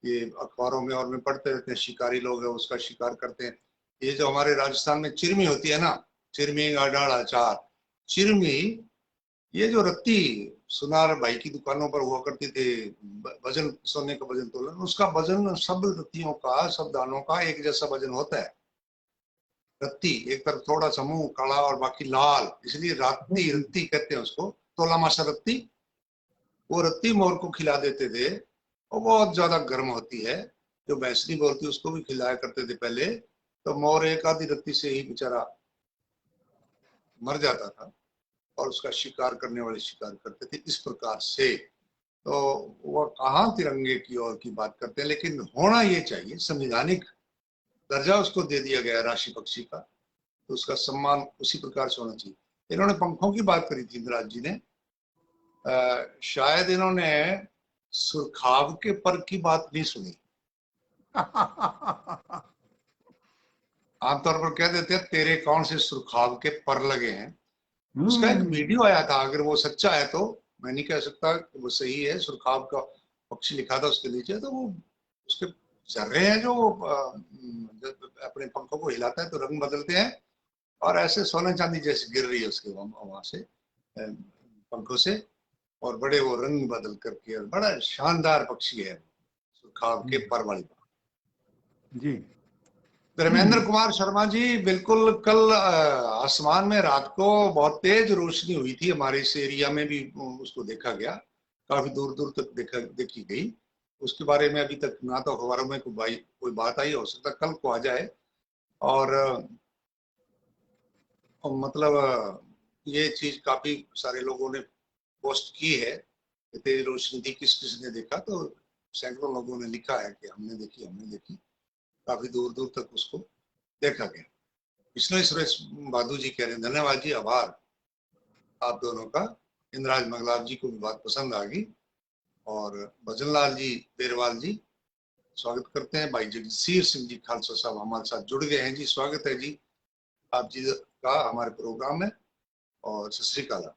ये अखबारों में और में पढ़ते रहते हैं। शिकारी लोग है उसका शिकार करते हैं। ये जो हमारे राजस्थान में चिरमी होती है ना, चिरमी गाडाल अचार, चिरमी, ये जो रत्ती सुनार भाई की दुकानों पर हुआ करती थी, वजन, सोने का वजन तोलन, उसका वजन सब रत्तियों का, सब दानों का एक जैसा वजन होता है। रत्ती एक तरफ थोड़ा सा मुंह काला और बाकी लाल, इसलिए रात्ती रत्ती कहते हैं उसको, तोला मासा रत्ती। वो रत्ती मोर को खिला देते थे, वो बहुत ज्यादा गर्म होती है। जो भैंसनी बोलती है उसको भी खिलाया करते थे पहले, तो मोर एक आधी रत्ती से ही बेचारा मर जाता था और उसका शिकार करने वाले शिकार करते थे इस प्रकार से। तो वह कहाँ तिरंगे की ओर की बात करते हैं, लेकिन होना ये चाहिए, संवैधानिक दर्जा उसको दे दिया गया राष्ट्रीय पक्षी का, तो उसका सम्मान उसी प्रकार से होना चाहिए। इन्होंने पंखों की बात करी थी इंदिराज जी ने, शायद इन्होंने सुरखाव के पर की बात नहीं सुनी। आमतौर पर कह देते हैं तेरे कौन से सुरखाव के पर लगे हैं। उसका एक वीडियो आया था, अगर वो सच्चा है तो मैं नहीं कह सकता कि वो सही है। सुरखाव का पक्षी लिखा था उसके नीचे, तो वो उसके जर्रे हैं जो जब अपने पंखों को हिलाता है तो रंग बदलते हैं और ऐसे सोने चांदी जैसे गिर रही है उसके वहां से पंखों से, और बड़े वो रंग बदल करके, और बड़ा शानदार पक्षी है सुरखाव के पर वाली बात। जी। धर्मेंद्र कुमार शर्मा जी, बिल्कुल कल आसमान में रात को बहुत तेज रोशनी हुई थी, हमारे इस एरिया में भी उसको देखा गया, काफी दूर दूर तक देखी गई। उसके बारे में अभी तक ना तो अखबारों में कोई बात आई, हो सकता कल को आ जाए। और मतलब ये चीज काफी सारे लोगों ने पोस्ट की है कि तेज रोशनी थी, किस किस ने देखा, तो सैकड़ों लोगों ने लिखा है कि हमने देखी। काफी दूर दूर तक उसको देखा गया। विष्णु सुरेश बाधू जी कह रहे हैं धन्यवाद जी, आभार आप दोनों का। इंद्राज मंगलाप जी को भी बात पसंद आ गई। और भजनलाल जी बेरवाल जी स्वागत करते हैं। भाई जगसीर सिंह जी खालसा साहब हमारे साथ जुड़ गए हैं जी, स्वागत है जी आप जी का हमारे प्रोग्राम में, और सत श्री अकाल।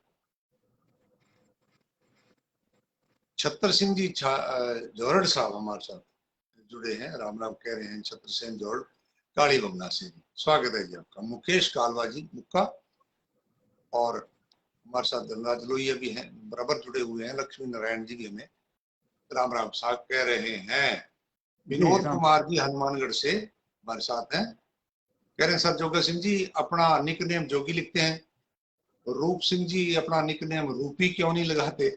छत्र सिंह जी जोरड़ साहब हमारे साथ जुड़े हैं, राम राम कह रहे हैं छत्र सिंह जोरड़ काली बमना से जी, स्वागत है जी आपका। मुकेश कालवा जी मुक्का, और हमारे साथ धनराज लोहिया भी हैं, बराबर जुड़े हुए हैं। लक्ष्मी नारायण जी भी हमें राम राम साहब कह रहे हैं। जी विनोद राम। कुमार जी हनुमानगढ़ से हमारे साथ हैं, कह रहे हैं सर जोगा सिंह जी अपना निक नेम जोगी लिखते हैं, रूप सिंह जी अपना निक नेम रूपी क्यों नहीं लगाते?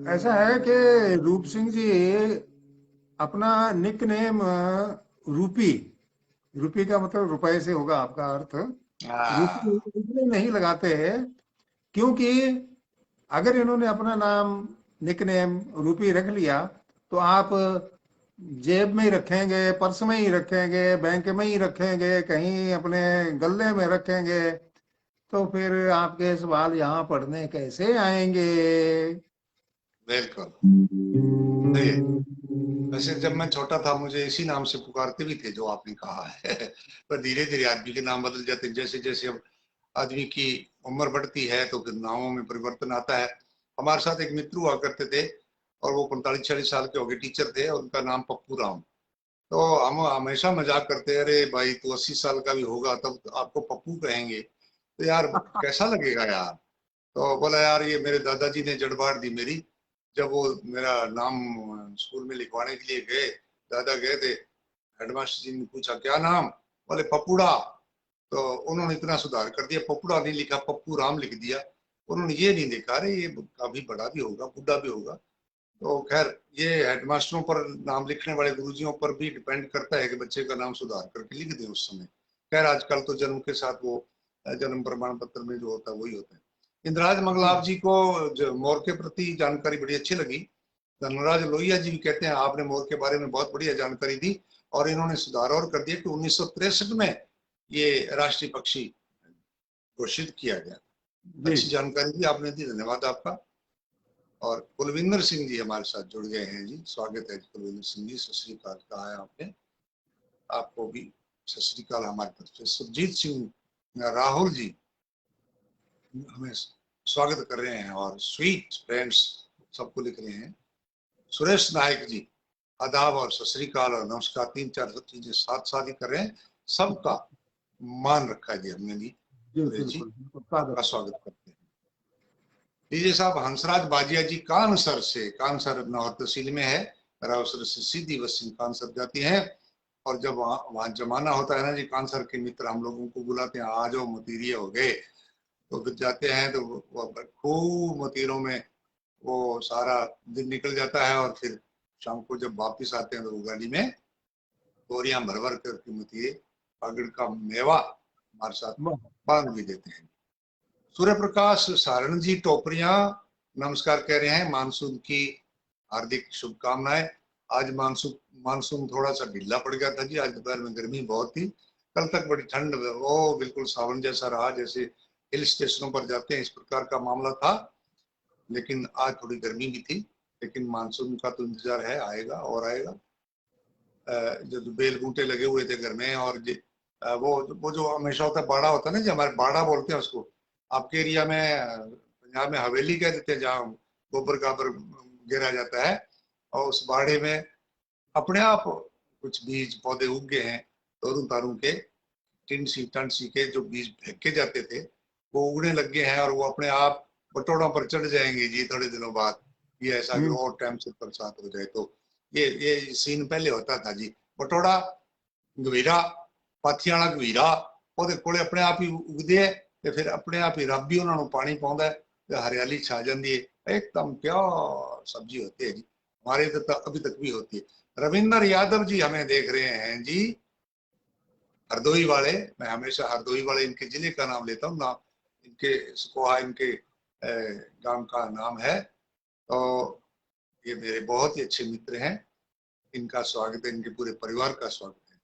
ऐसा है कि रूप सिंह जी अपना निक नेम रूपी, रूपी का मतलब रुपए से होगा आपका अर्थ, रूपी इसलिए नहीं लगाते हैं क्योंकि अगर इन्होंने अपना नाम निक नेम रूपी रख लिया, तो आप जेब में ही रखेंगे, पर्स में ही रखेंगे, बैंक में ही रखेंगे, कहीं अपने गले में रखेंगे, तो फिर आपके सवाल यहाँ पढ़ने कैसे आएंगे? बिल्कुल। नहीं, वैसे जब मैं छोटा था मुझे इसी नाम से पुकारते भी थे जो आपने कहा है पर धीरे धीरे आदमी के नाम बदल जाते हैं। जैसे जैसे अब आदमी की उम्र बढ़ती है तो फिर नामों में परिवर्तन आता है। हमारे साथ एक मित्र हुआ करते थे और वो 45-46 साल के हो गए, टीचर थे और उनका नाम पप्पू राम। तो हम हमेशा मजाक करते हैं, अरे भाई तू 80 साल का भी होगा तब आपको पप्पू कहेंगे तो यार कैसा लगेगा यार। तो बोला यार ये मेरे दादाजी ने जड़बाड़ दी मेरी। जब वो मेरा नाम स्कूल में लिखवाने के लिए गए, दादा गए थे, हेडमास्टर जी ने पूछा क्या नाम, बोले पप्पूड़ा। तो उन्होंने इतना सुधार कर दिया, पप्पूड़ा नहीं लिखा, पप्पू राम लिख दिया। उन्होंने ये नहीं देखा अरे ये काफी बड़ा भी होगा, बुढ़ा भी होगा। तो खैर ये हेडमास्टरों पर, नाम लिखने वाले गुरुजियों पर भी डिपेंड करता है कि बच्चे का नाम सुधार करके लिख दें उस समय। खैर आजकल तो जन्म के साथ वो जन्म प्रमाण पत्र में जो होता है वही होता है। इंद्राज मंगलाव जी को मोर के प्रति जानकारी बड़ी अच्छी लगी। धनराज लोहिया जी भी कहते हैं आपने मोर के बारे में बहुत बढ़िया जानकारी दी और इन्होंने सुधार और कर दिया कि 1963 में ये राष्ट्रीय पक्षी घोषित किया गया। अच्छी जी जानकारी दी आपने दी, धन्यवाद आपका। और कुलविंदर सिंह जी हमारे साथ जुड़ गए हैं जी, स्वागत है कुलविंदर सिंह जी, सत श्री अकाल कहा है आपने, आपको भी सत श्री अकाल हमारी तरफ से। सुरजीत सिंह राहुल जी हमें स्वागत कर रहे हैं और स्वीट फ्रेंड्स सबको लिख रहे हैं। सुरेश नायक जी आदाब और सत श्री अकाल और नमस्कार, 3-4 चीजें साथ साथ ही कर रहे हैं, सबका मान रखा है जी हमने जी। जी सुरेश जी बिल्कुल बिल्कुल, आपका स्वागत है। स्वागत करते हैं। डीजे साहब हंसराज बाजिया जी कानसर से, कानसर नौहर तहसील में है, रावसर से सीधी बस कानसर जाती है और जब वहाँ जमाना होता है ना जी, कानसर के मित्र हम लोगों को बुलाते हैं आ जाओ मतीरिया हो गए, तो फिर जाते हैं तो खूब मतीरों में वो सारा दिन निकल जाता है और फिर शाम को जब वापिस आते हैं तो वो गाड़ी में बोरियां भर भर करके मतीरे पागड़ का मेवा हमारे साथ बांध भी देते हैं। सूर्य प्रकाश सारण जी टोपरिया नमस्कार कह रहे हैं, मानसून की हार्दिक शुभकामनाएं। आज मानसून मानसून थोड़ा सा ढीला पड़ गया था जी, आज दोपहर में गर्मी बहुत थी, कल तक बड़ी ठंड वो बिल्कुल सावन जैसा रहा, जैसे हिल स्टेशनों पर जाते हैं इस प्रकार का मामला था, लेकिन आज थोड़ी गर्मी भी थी। लेकिन मानसून का तो इंतजार है, आएगा और आएगा। जो बेल बूटे लगे हुए थे घर में और वो जो हमेशा होता है बाड़ा होता है ना जी, हमारे बाड़ा बोलते हैं उसको, आपके एरिया में पंजाब में हवेली कह देते हैं जहाँ गोबर गाबर गिरा जाता है। और उस बाड़े में अपने आप कुछ बीज पौधे उग गए हैं, तोरू तारू के टिंसी के जो बीज फेंके जाते थे वो उगने लग गए हैं और वो अपने आप बटोड़ों पर चढ़ जाएंगे जी थोड़े दिनों बाद। ये ऐसा कि और टाइम से बरसात हो जाए तो ये सीन पहले होता था जी। बटोड़ा गवीरा पाथियां वाला गवीरा ਉਹਦੇ ਕੋਲੇ ਆਪਣੇ ਆਪ ਹੀ ਉਗਦੇ ਹੈ ਤੇ ਫਿਰ ਆਪਣੇ ਆਪ ਹੀ ਰੱਬ ਹੀ ਉਹਨਾਂ ਨੂੰ ਪਾਣੀ ਪਾਉਂਦਾ है ਤੇ हरियाली छा जाती है, एकदम प्यार सब्जी होती है जी। हमारे इधर तो अभी तक भी होती है। रविंदर यादव जी हमें देख रहे हैं जी, हरदोई वाले, मैं हमेशा हरदोई वाले इनके जिले का नाम लेता हूँ, नाम इनके सुकोहा इनके गांव का नाम है। तो ये मेरे बहुत ही अच्छे मित्र हैं, इनका स्वागत है, इनके पूरे परिवार का स्वागत है।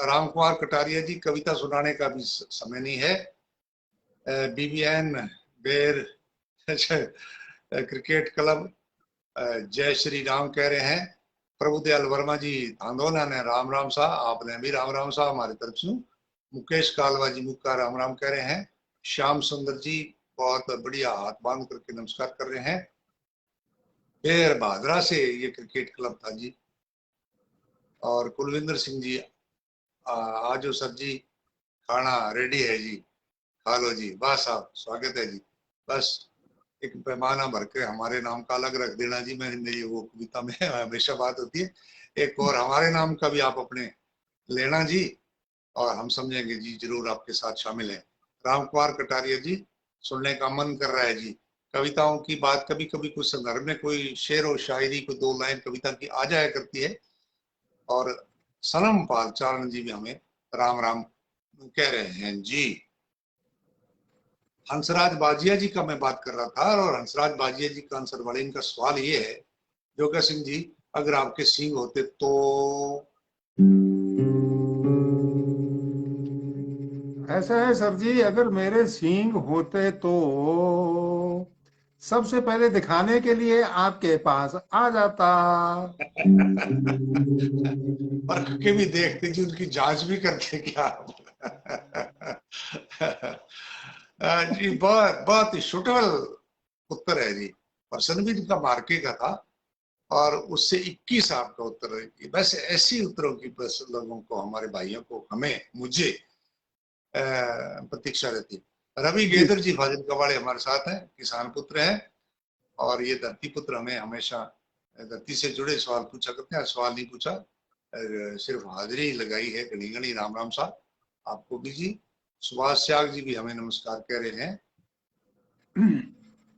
राम कुमार कटारिया जी कविता सुनाने का भी समय नहीं है। बीबीएन बेर क्रिकेट क्लब जय श्री राम कह रहे हैं। प्रभुदयाल वर्मा जी धांधोना ने राम राम सा, आपने भी राम राम सा हमारी तरफ से। मुकेश कालवा जी मुक्का राम राम कह रहे हैं। श्याम सुंदर जी बहुत बढ़िया हाथ बांध करके नमस्कार कर रहे हैं। फिर भादरा से ये क्रिकेट क्लब था जी। और कुलविंदर सिंह जी आजो सर जी खाना रेडी है जी, खा लो जी, वाह साहब स्वागत है जी। बस एक पैमाना भर के हमारे नाम का अलग रख देना जी, मेरी वो कविता में हमेशा बात होती है, एक और हमारे नाम का भी आप अपने लेना जी और हम समझेंगे जी जरूर आपके साथ शामिल है। राम कुमार कटारिया जी सुनने का मन कर रहा है जी। कविताओं की बात कभी कभी कुछ संदर्भ में कोई शेर और शायरी को 2 लाइन कविता की आ जाया करती है। और सनम पाल चारण जी भी हमें राम राम कह रहे हैं जी। हंसराज बाजिया जी का मैं बात कर रहा था और हंसराज बाजिया जी का आंसर वाले इनका सवाल ये है, जोगा सिंह जी अगर आपके सींग होते तो ऐसा है सर जी, अगर मेरे सींग होते तो सबसे पहले दिखाने के लिए आपके पास आ जाता। परख के भी देखते जी, उनकी जांच भी करते क्या आप? जी बहुत बहुत ही सुटेबल उत्तर है जी। प्रश्न भी इनका मार्के का था और उससे 21 आपका उत्तर है। बस ऐसी उत्तरों की बस लोगों को, हमारे भाइयों को, हमें, मुझे प्रतीक्षा रहती है। रवि जी गेदर जी फाजिल कबाड़े हमारे साथ हैं, किसान पुत्र हैं और ये धरती पुत्र हमें हमेशा धरती से जुड़े सवाल पूछा करते हैं। सवाल नहीं पूछा, सिर्फ हाजिरी लगाई है। गणी गणी राम राम साहब आपको भी जी। सुभाष त्याग जी भी हमें नमस्कार कह रहे हैं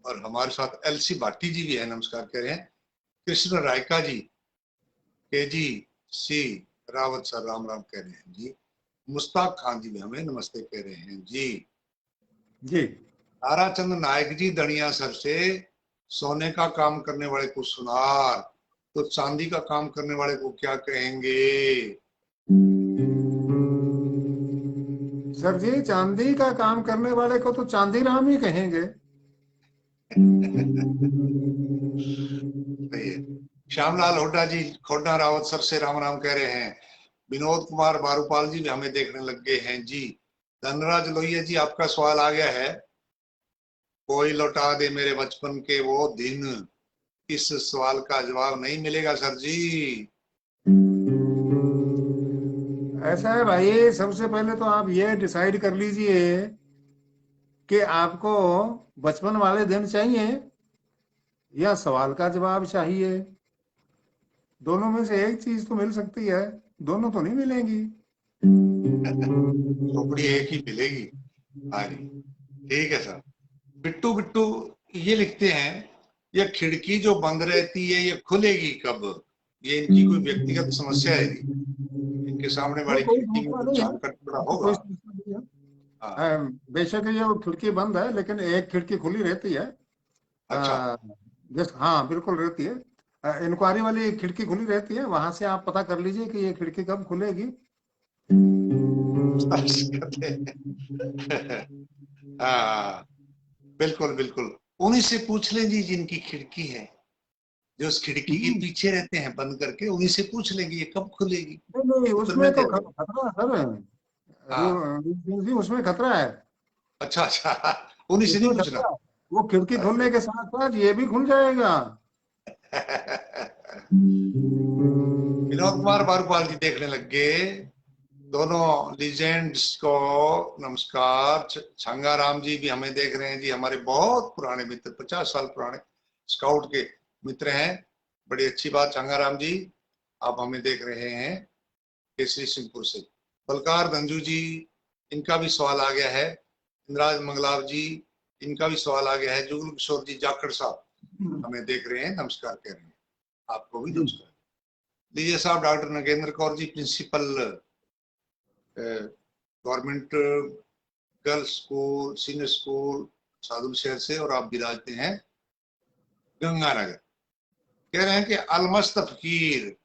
और हमारे साथ एलसी भाटी जी भी है, नमस्कार कह रहे हैं। कृष्ण रायका जी, के जी सी रावत सर राम राम कह रहे हैं जी। मुश्ताक खान जी भी हमें नमस्ते कह रहे हैं जी। जी। ताराचंद नायक जी दणिया सर से, सोने का काम करने वाले को सुनार, तो चांदी का काम करने वाले को क्या कहेंगे? सर जी, चांदी का काम करने वाले को तो चांदी राम ही कहेंगे। सही है। श्यामलाल हुड्डा जी खोडा रावत सर से राम राम कह रहे हैं। विनोद कुमार बारूपाल जी भी हमें देखने लग गए हैं जी। धनराज लोहिया जी, आपका सवाल आ गया है। कोई लौटा दे मेरे बचपन के वो दिन। इस सवाल का जवाब नहीं मिलेगा सर जी। ऐसा है भाई, सबसे पहले तो आप ये डिसाइड कर लीजिए कि आपको बचपन वाले दिन चाहिए या सवाल का जवाब चाहिए। दोनों में से एक चीज तो मिल सकती है, दोनों तो नहीं मिलेंगी। खोपड़ी एक ही मिलेगी। हाँ जी, ठीक है सर। बिट्टू बिट्टू ये लिखते हैं, ये खिड़की जो बंद रहती है ये खुलेगी कब? ये इनकी कोई व्यक्तिगत समस्या है जी। इनके सामने वो वाली कोई खिड़की में समस्या कुछ नहीं है, जाम का टुकड़ा वो होगा। कोई समस्या नहीं है। हाँ। बेशक ये वो खिड़की बंद है, लेकिन एक खिड़की खुली रहती है। अच्छा। जस्ट हाँ, बिल्कुल रहती है। इंक्वायरी वाली खिड़की खुली रहती है, वहां से आप पता कर लीजिए कि ये खिड़की कब खुलेगी। हाँ, बिल्कुल बिल्कुल। उन्हीं से पूछ लें जी जिनकी खिड़की है, जो उस खिड़की के नहीं पीछे रहते हैं बंद करके, उन्हीं से पूछ लेंगे ये कब खुलेगी। नहीं, उत्तर उसमें मैं तो दे दूंगा। खतरा है सर। हाँ। जी, उसमें खतरा है। अच्छा अच्छा, उन्हीं से नहीं उसमें पूछना। खतरा है, वो खिड़की अच्छा खुलने के साथ साथ ये भी खुल जाएगा। अच्छा। विनोद कुमार बारूपाल जी देखने लग गए। दोनों लीजेंड्स को नमस्कार। छंगा राम जी भी हमें देख रहे हैं जी, हमारे बहुत पुराने मित्र, 50 साल पुराने स्काउट के मित्र हैं। बड़ी अच्छी बात छंगा राम जी, आप हमें देख रहे हैं केसरी सिंहपुर से। बलकार धंजू जी, इनका भी सवाल आ गया है। इंद्राज मंगलाव जी, इनका भी सवाल आ गया है। जुगल किशोर जी जाखड़ साहब हमें देख रहे हैं, नमस्कार कह रहे हैं। आपको भी जी नमस्कार। लीजिए साहब, doctor Nagendra Kaur ji, principal government girls school, senior school साधु शहर से, और आप विराजते हैं गंगानगर। कह रहे हैं कि अलमस्त फकीर,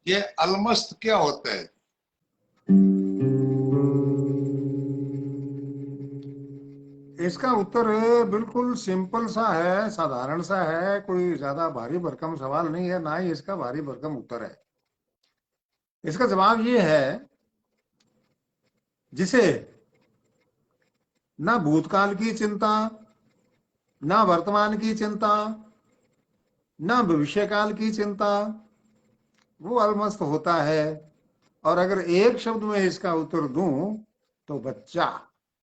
ये अलमस्त क्या होता है? इसका उत्तर बिल्कुल सिंपल सा है, साधारण सा है, कोई ज्यादा भारी भरकम सवाल नहीं है, ना ही इसका भारी भरकम उत्तर है। इसका जवाब ये है, जिसे ना भूतकाल की चिंता, ना वर्तमान की चिंता, ना भविष्य काल की चिंता, वो अलमस्त होता है। और अगर एक शब्द में इसका उत्तर दूं तो बच्चा।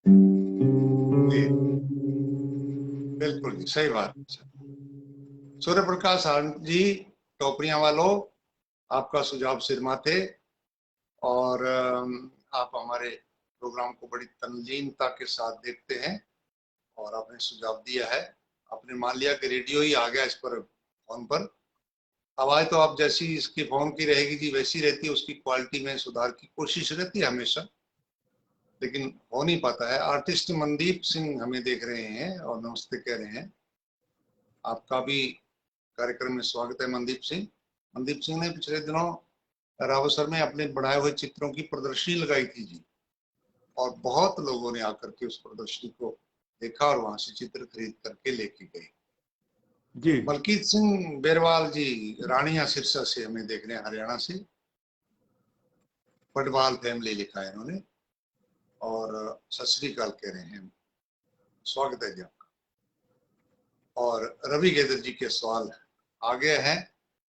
जी बिल्कुल जी, सही बात। सूर्य प्रकाश जी, टोपरियां वालों, आपका सुझाव सिरमा थे और आप हमारे प्रोग्राम को बड़ी तंजीनता के साथ देखते हैं और आपने सुझाव दिया है। आपने मान लिया कि रेडियो ही आ गया इस पर, फोन पर। आवाज तो आप जैसी इसकी फोन की रहेगी जी वैसी रहती है, उसकी क्वालिटी में सुधार की कोशिश रहती है हमेशा, लेकिन हो नहीं पाता है। आर्टिस्ट मनदीप सिंह हमें देख रहे हैं और नमस्ते कह रहे हैं। आपका भी कार्यक्रम में स्वागत है मनदीप सिंह। मनदीप सिंह ने पिछले दिनों रावसर में अपने बनाए हुए चित्रों की प्रदर्शनी लगाई थी जी। और बहुत लोगों ने आकर के उस प्रदर्शनी को देखा और वहां से चित्र खरीद करके लेके गए। जी मलकीत सिंह बेरवाल जी रानिया सिरसा से हमें देख रहे हैं, हरियाणा से। पटवाल फैमिली लिखा है इन्होंने और सत श्री अकाल कह रहे हैं। स्वागत है जी आपका। और रवि गेदर जी के सवाल आगे हैं।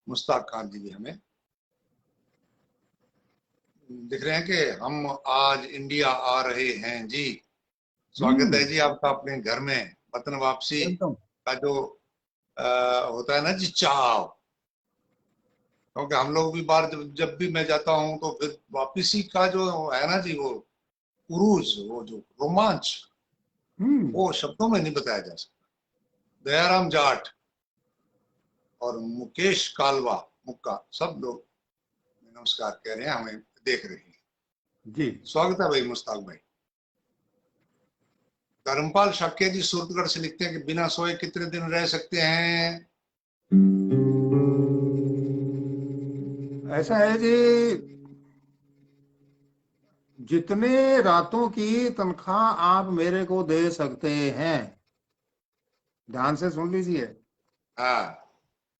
मुश्ताक खान जी भी हमें दिख रहे हैं कि हम आज इंडिया आ रहे हैं जी। स्वागत है जी आपका अपने घर में। वतन वापसी एकदम। का जो होता है ना जी चाव, क्योंकि हम लोग भी बाहर जब भी मैं जाता हूं तो फिर वापसी का जो है ना जी, वो उरूज, वो जो रोमांच, वो शब्दों में नहीं बताया जा सकता। दयाराम जाट और मुकेश कालवा मुक्का सब लोग नमस्कार कह रहे हैं, हमें देख रहे हैं जी। स्वागत है भाई मुश्ताक भाई। धर्मपाल शाक्य जी सूरतगढ़ से लिखते हैं कि बिना सोए कितने दिन रह सकते हैं? ऐसा है जी, जितने रातों की तनख्वाह आप मेरे को दे सकते हैं, ध्यान से सुन लीजिए, हाँ,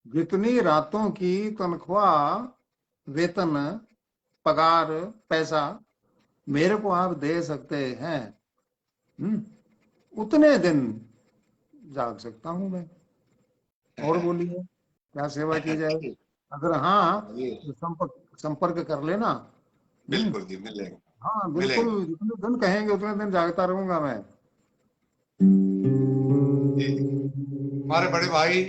जितनी रातों की तनख्वाह, वेतन, पगार, पैसा मेरे को आप दे सकते हैं, उतने दिन जाग सकता हूं मैं। और बोलिए क्या सेवा की जाए? अगर हाँ ये तो संपर्क संपर्क कर लेना। हम्म। बिल्कुल जी, मिलेंगे हाँ मिलेंगे बिल्कुल, जितने दिन कहेंगे उतने दिन जागता रहूंगा मैं। जी। हमारे बड़े भाई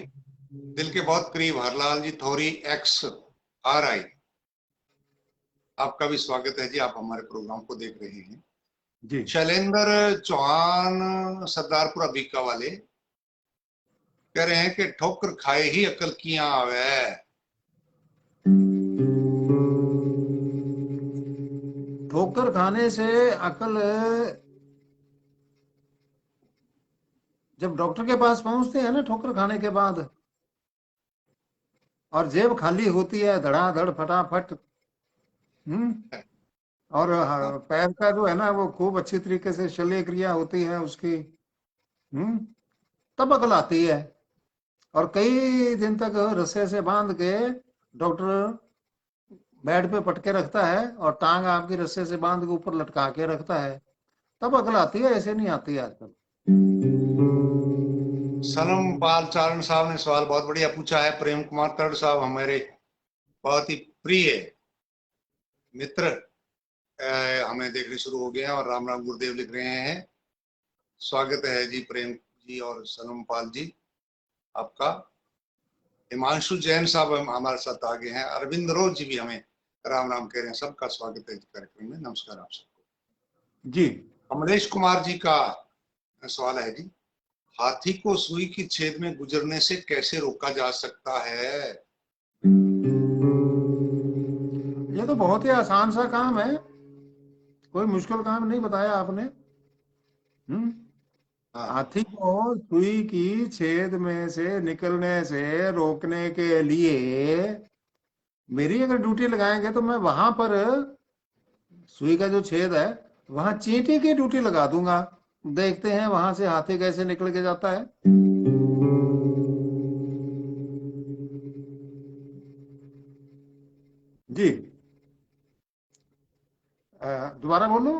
दिल के बहुत करीब हरलाल जी थोरी एक्स आर आई, आपका भी स्वागत है जी। आप हमारे प्रोग्राम को देख रहे हैं। जी शैलेंद्र चौहान सरदारपुरा बीका वाले कह रहे हैं कि ठोकर खाए ही अकल किया आवे। ठोकर खाने से अकल, जब डॉक्टर के पास पहुंचते हैं ना ठोकर खाने के बाद, और जेब खाली होती है, धड़ाधड़ फटाफट, हम्म, और हाँ, पैर का जो है ना वो खूब अच्छी तरीके से शल्य क्रिया होती है उसकी, तब अकल आती है। और कई दिन तक रस्से से बांध के डॉक्टर बेड पे पटके रखता है और टांग आपकी रस्से से बांध के ऊपर लटका के रखता है, तब अकल आती है, ऐसे नहीं आती है आजकल। सनम पाल चारण साहब ने सवाल बहुत बढ़िया पूछा है। प्रेम कुमार तड़ साहब हमारे बहुत ही प्रिय मित्र हमें देखने शुरू हो गए हैं और राम राम गुरुदेव लिख रहे हैं। स्वागत है जी प्रेम जी और सनम पाल जी आपका। हिमांशु जैन साहब हमारे साथ आगे हैं। अरविंद रोज जी भी हमें राम राम कह रहे हैं। सबका स्वागत है कार्यक्रम में। नमस्कार आप सबको जी। कमलेश कुमार जी का सवाल है जी, हाथी को सुई की छेद में गुजरने से कैसे रोका जा सकता है? ये तो बहुत ही आसान सा काम है, कोई मुश्किल काम नहीं बताया आपने। हम्म। हाँ, हाथी को सुई की छेद में से निकलने से रोकने के लिए मेरी अगर ड्यूटी लगाएंगे तो मैं वहां पर सुई का जो छेद है वहां चींटी की ड्यूटी लगा दूंगा। देखते हैं वहां से हाथी कैसे निकल के जाता है। जी। दोबारा बोलूं?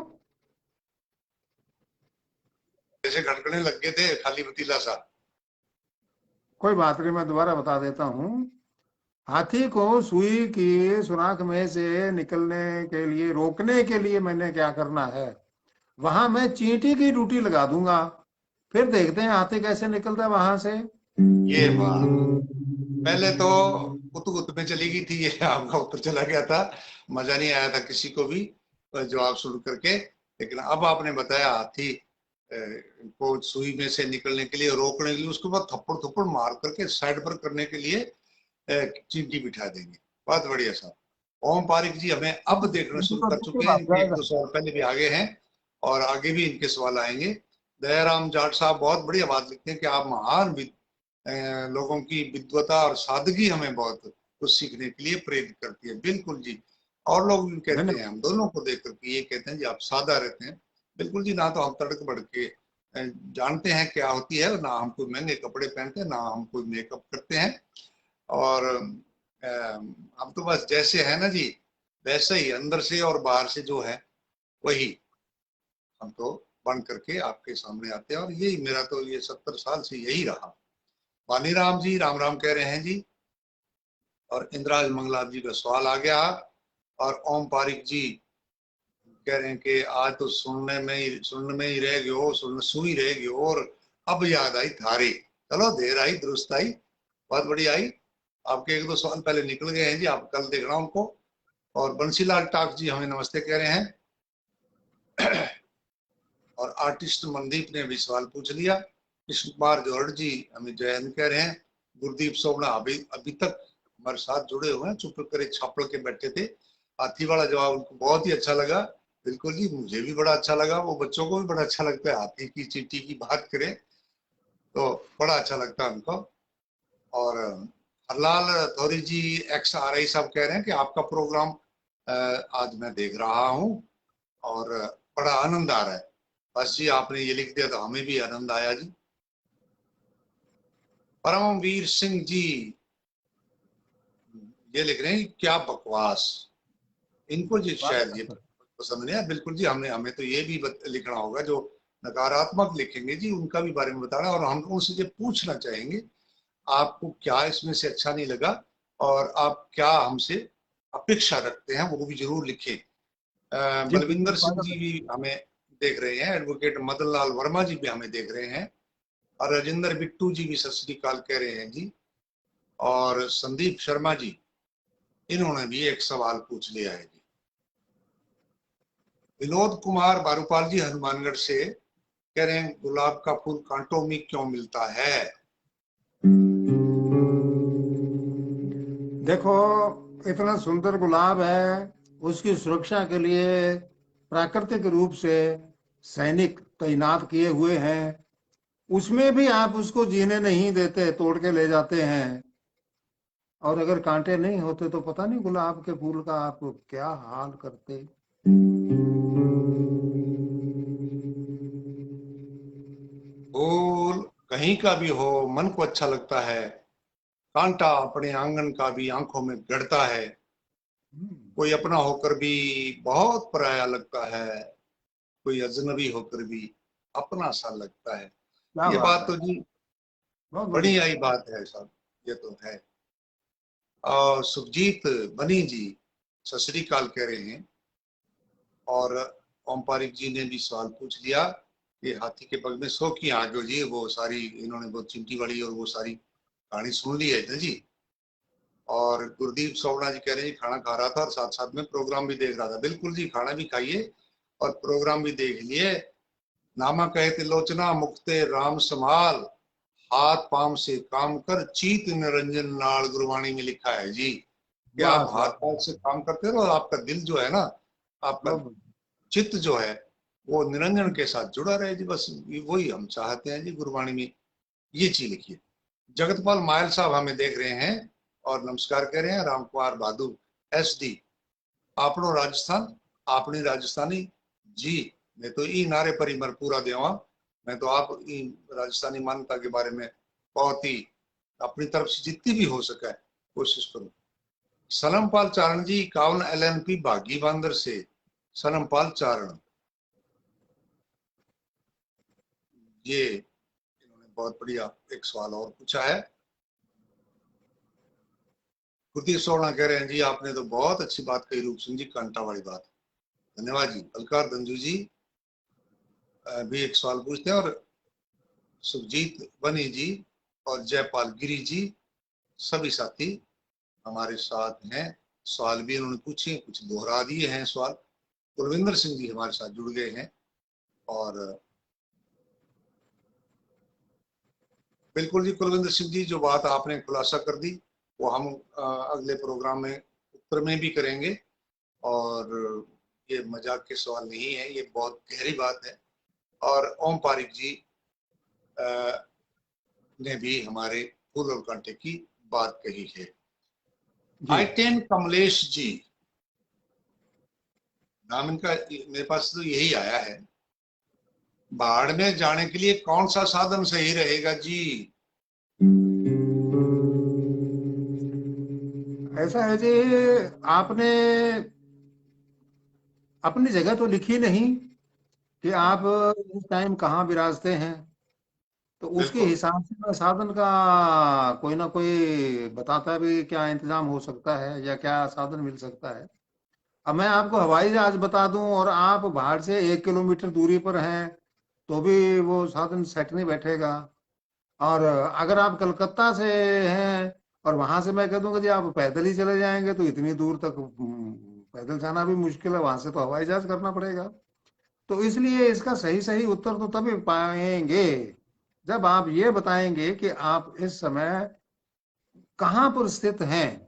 जैसे खटकने लग गए थे खाली पतीला सा। कोई बात नहीं, मैं दोबारा बता देता हूँ। हाथी को सुई की सुराख में से निकलने के लिए, रोकने के लिए मैंने क्या करना है, वहां मैं चींटी की ड्यूटी लगा दूंगा, फिर देखते हैं हाथी कैसे निकलता है वहां से। ये बात पहले तो कुत कुत में चली गई थी, ये आपका उत्तर चला गया था। मजा नहीं आया था किसी को भी जवाब सुन करके। लेकिन अब आपने बताया हाथी को सुई में से निकलने के लिए, रोकने के लिए, उसके बाद थप्पड़ थप्पड़ मार करके साइड पर करने के लिए चींटी बिठा देंगे। बहुत बढ़िया साहब। ओम पारिक जी हमें अब देखना चींटी शुरू तो कर देखते चुके हैं। भाग इनके एक जाएगा। दो सवाल पहले भी आगे हैं और आगे भी इनके सवाल आएंगे। दयाराम जाट साहब बहुत बढ़िया बात लिखते हैं कि आप महान लोगों की विद्वता और सादगी हमें बहुत कुछ सीखने के लिए प्रेरित करती है। बिल्कुल जी। और लोग भी कहते हैं, धन्यवाद। हम दोनों को देख करके ये कहते हैं जी आप सादा रहते हैं, बिल्कुल जी, ना तो हम तड़क भड़क के जानते हैं क्या होती है, ना हम कोई महंगे कपड़े पहनते हैं, ना हम कोई मेकअप करते हैं। और हम तो बस जैसे है ना जी, वैसे ही अंदर से और बाहर से जो है वही हम तो बन करके आपके सामने आते हैं। और यही मेरा तो ये 70 साल से यही रहा। वानी राम जी राम राम कह रहे हैं जी। और इंद्राज मंगलाप जी का सवाल आ गया। और ओम पारिक जी कह रहे हैं कि आज तो सुनने में ही रह गयो, सुई रह गयो, और अब याद आई थारी। चलो देर आई दुरुस्त आई, बहुत बढ़िया आई। आपके एक दो सवाल पहले निकल गए हैं जी, आप कल देखना उनको। और बंसीलाल टाक जी हमें नमस्ते कह रहे हैं। और आर्टिस्ट मनदीप ने भी सवाल पूछ लिया। कृष्ण कुमार गौड़ जी हमें जय हिंद कह रहे हैं। गुरदीप सोमना अभी अभी तक हमारे साथ जुड़े हुए हैं, चुप करे छापड़ के बैठे थे। हाथी वाला जवाब उनको बहुत ही अच्छा लगा। बिल्कुल जी, मुझे भी बड़ा अच्छा लगा, वो बच्चों को भी बड़ा अच्छा लगता है। हाथी की चींटी की बात करें तो बड़ा अच्छा लगता है उनको। और हरलाल थोरी जी एक्स आर आई साहब कह रहे हैं कि आपका प्रोग्राम आज मैं देख रहा हूँ और बड़ा आनंद आ रहा है। बस जी, आपने ये लिख दिया तो हमें भी आनंद आया जी। परमवीर सिंह जी ये लिख रहे हैं क्या बकवास। इनको जी शायद ये पसंद नहीं है। बिल्कुल जी, हमने हमें तो ये भी लिखना होगा, जो नकारात्मक लिखेंगे जी उनका भी बारे में बताना, और हम उनसे ये पूछना चाहेंगे आपको क्या इसमें से अच्छा नहीं लगा और आप क्या हमसे अपेक्षा रखते हैं, वो भी जरूर लिखें। जी बलविंदर बिल्कुल सिंह स्वागत जी है। भी हमें देख रहे हैं। एडवोकेट मदन लाल वर्मा जी भी हमें देख रहे हैं। और राजेंद्र बिट्टू जी भी सत श्री अकाल कह रहे हैं जी। और संदीप शर्मा जी, इन्होंने भी एक सवाल पूछ लिया है जी। विनोद कुमार बारूपाल जी हनुमानगढ़ से कह रहे हैं गुलाब का फूल कांटों में क्यों मिलता है। देखो, इतना सुंदर गुलाब है, उसकी सुरक्षा के लिए प्राकृतिक रूप से सैनिक तैनात किए हुए हैं। उसमें भी आप उसको जीने नहीं देते, तोड़ के ले जाते हैं। और अगर कांटे नहीं होते तो पता नहीं गुलाब के फूल का आप क्या हाल करते। फूल कहीं का भी हो मन को अच्छा लगता है, कांटा अपने आंगन का भी आंखों में गड़ता है। कोई अपना होकर भी बहुत पराया लगता है, कोई अजनबी होकर भी अपना सा लगता है। क्या ये बात बात है, तो जी बहुत बड़ी बढ़िया। आई बात है साहब, ये तो है। और सुखजीत बनी जी सत श्री अकाल कह रहे हैं। और ओमपारिक जी ने भी सवाल पूछ लिया कि हाथी के पग में सो की आगे जी, वो सारी इन्होंने वो चिंटी वाली और वो सारी कहानी सुन ली है ना जी। और गुरदीप सोवना जी कह रहे हैं खाना खा रहा था और साथ साथ में प्रोग्राम भी देख रहा था। बिल्कुल जी, खाना भी खाइए और प्रोग्राम भी देख लिए। नामा कहे तिलोचना मुक्ते राम संभाल, हाथ पांव से काम कर चीत निरंजन नाल, गुरबाणी में लिखा है जी कि आप बस हाथ बस, पांव से काम करते रहो और आपका दिल जो है ना, आपका बहुत चित्त जो है वो निरंजन के साथ जुड़ा रहे जी। बस वही हम चाहते हैं जी, गुरबाणी में ये चीज लिखी है। जगतपाल मायल साहब हमें देख रहे हैं और नमस्कार कह रहे हैं। राम कुमार बहादुर एस डी, आपनो राजस्थान आपनी राजस्थानी जी। मैं तो ई नारे पर ही मर पूरा देवा। मैं तो आप राजस्थानी मान्यता के बारे में बहुत ही अपनी तरफ से जितनी भी हो सका है कोशिश करूं। सनमपाल चारण जी 51 LNP बागी बांदर से। सनमपाल चारण ये इन्होंने बहुत बढ़िया एक सवाल और पूछा है। गुरदीप सोना कह रहे हैं जी आपने तो बहुत अच्छी बात कही रूप सिंह जी, कांटा वाली बात। धन्यवाद जी। अलकार धंजू जी भी एक सवाल पूछते हैं। और सुखजीत बनी जी और जयपाल गिरी जी सभी साथी हमारे साथ हैं। सवाल भी इन्होंने पूछे, कुछ दोहरा दिए हैं सवाल। कुलविंदर सिंह जी हमारे साथ जुड़ गए हैं। और बिल्कुल जी कुलविंदर सिंह जी, जो बात आपने खुलासा कर दी वो हम अगले प्रोग्राम में उत्तर में भी करेंगे। और ये मजाक के सवाल नहीं है, ये बहुत गहरी बात है। और ओम पारिक जी ने भी हमारे फूल और कांटे की बात कही है। जी। आईटेन कमलेश जी, नाम इनका मेरे पास तो यही आया है। बाढ़ में जाने के लिए कौन सा साधन सही रहेगा जी? ऐसा है जी, आपने अपनी जगह तो लिखी नहीं कि आप इस टाइम कहाँ विराजते हैं, तो उसके बिल्कुल। हिसाब से मैं साधन का कोई ना कोई बताता भी क्या इंतजाम हो सकता है या क्या साधन मिल सकता है। अब मैं आपको हवाई जहाज बता दूं और आप बाहर से 1 किलोमीटर दूरी पर हैं तो भी वो साधन सेट नहीं बैठेगा। और अगर आप कलकत्ता से हैं और वहां से मैं कह दूंगा जी आप पैदल ही चले जाएंगे तो इतनी दूर तक पैदल जाना भी मुश्किल है, वहां से तो हवाई जहाज करना पड़ेगा। तो इसलिए इसका सही सही उत्तर तो तभी पाएंगे जब आप ये बताएंगे कि आप इस समय कहाँ पर स्थित हैं।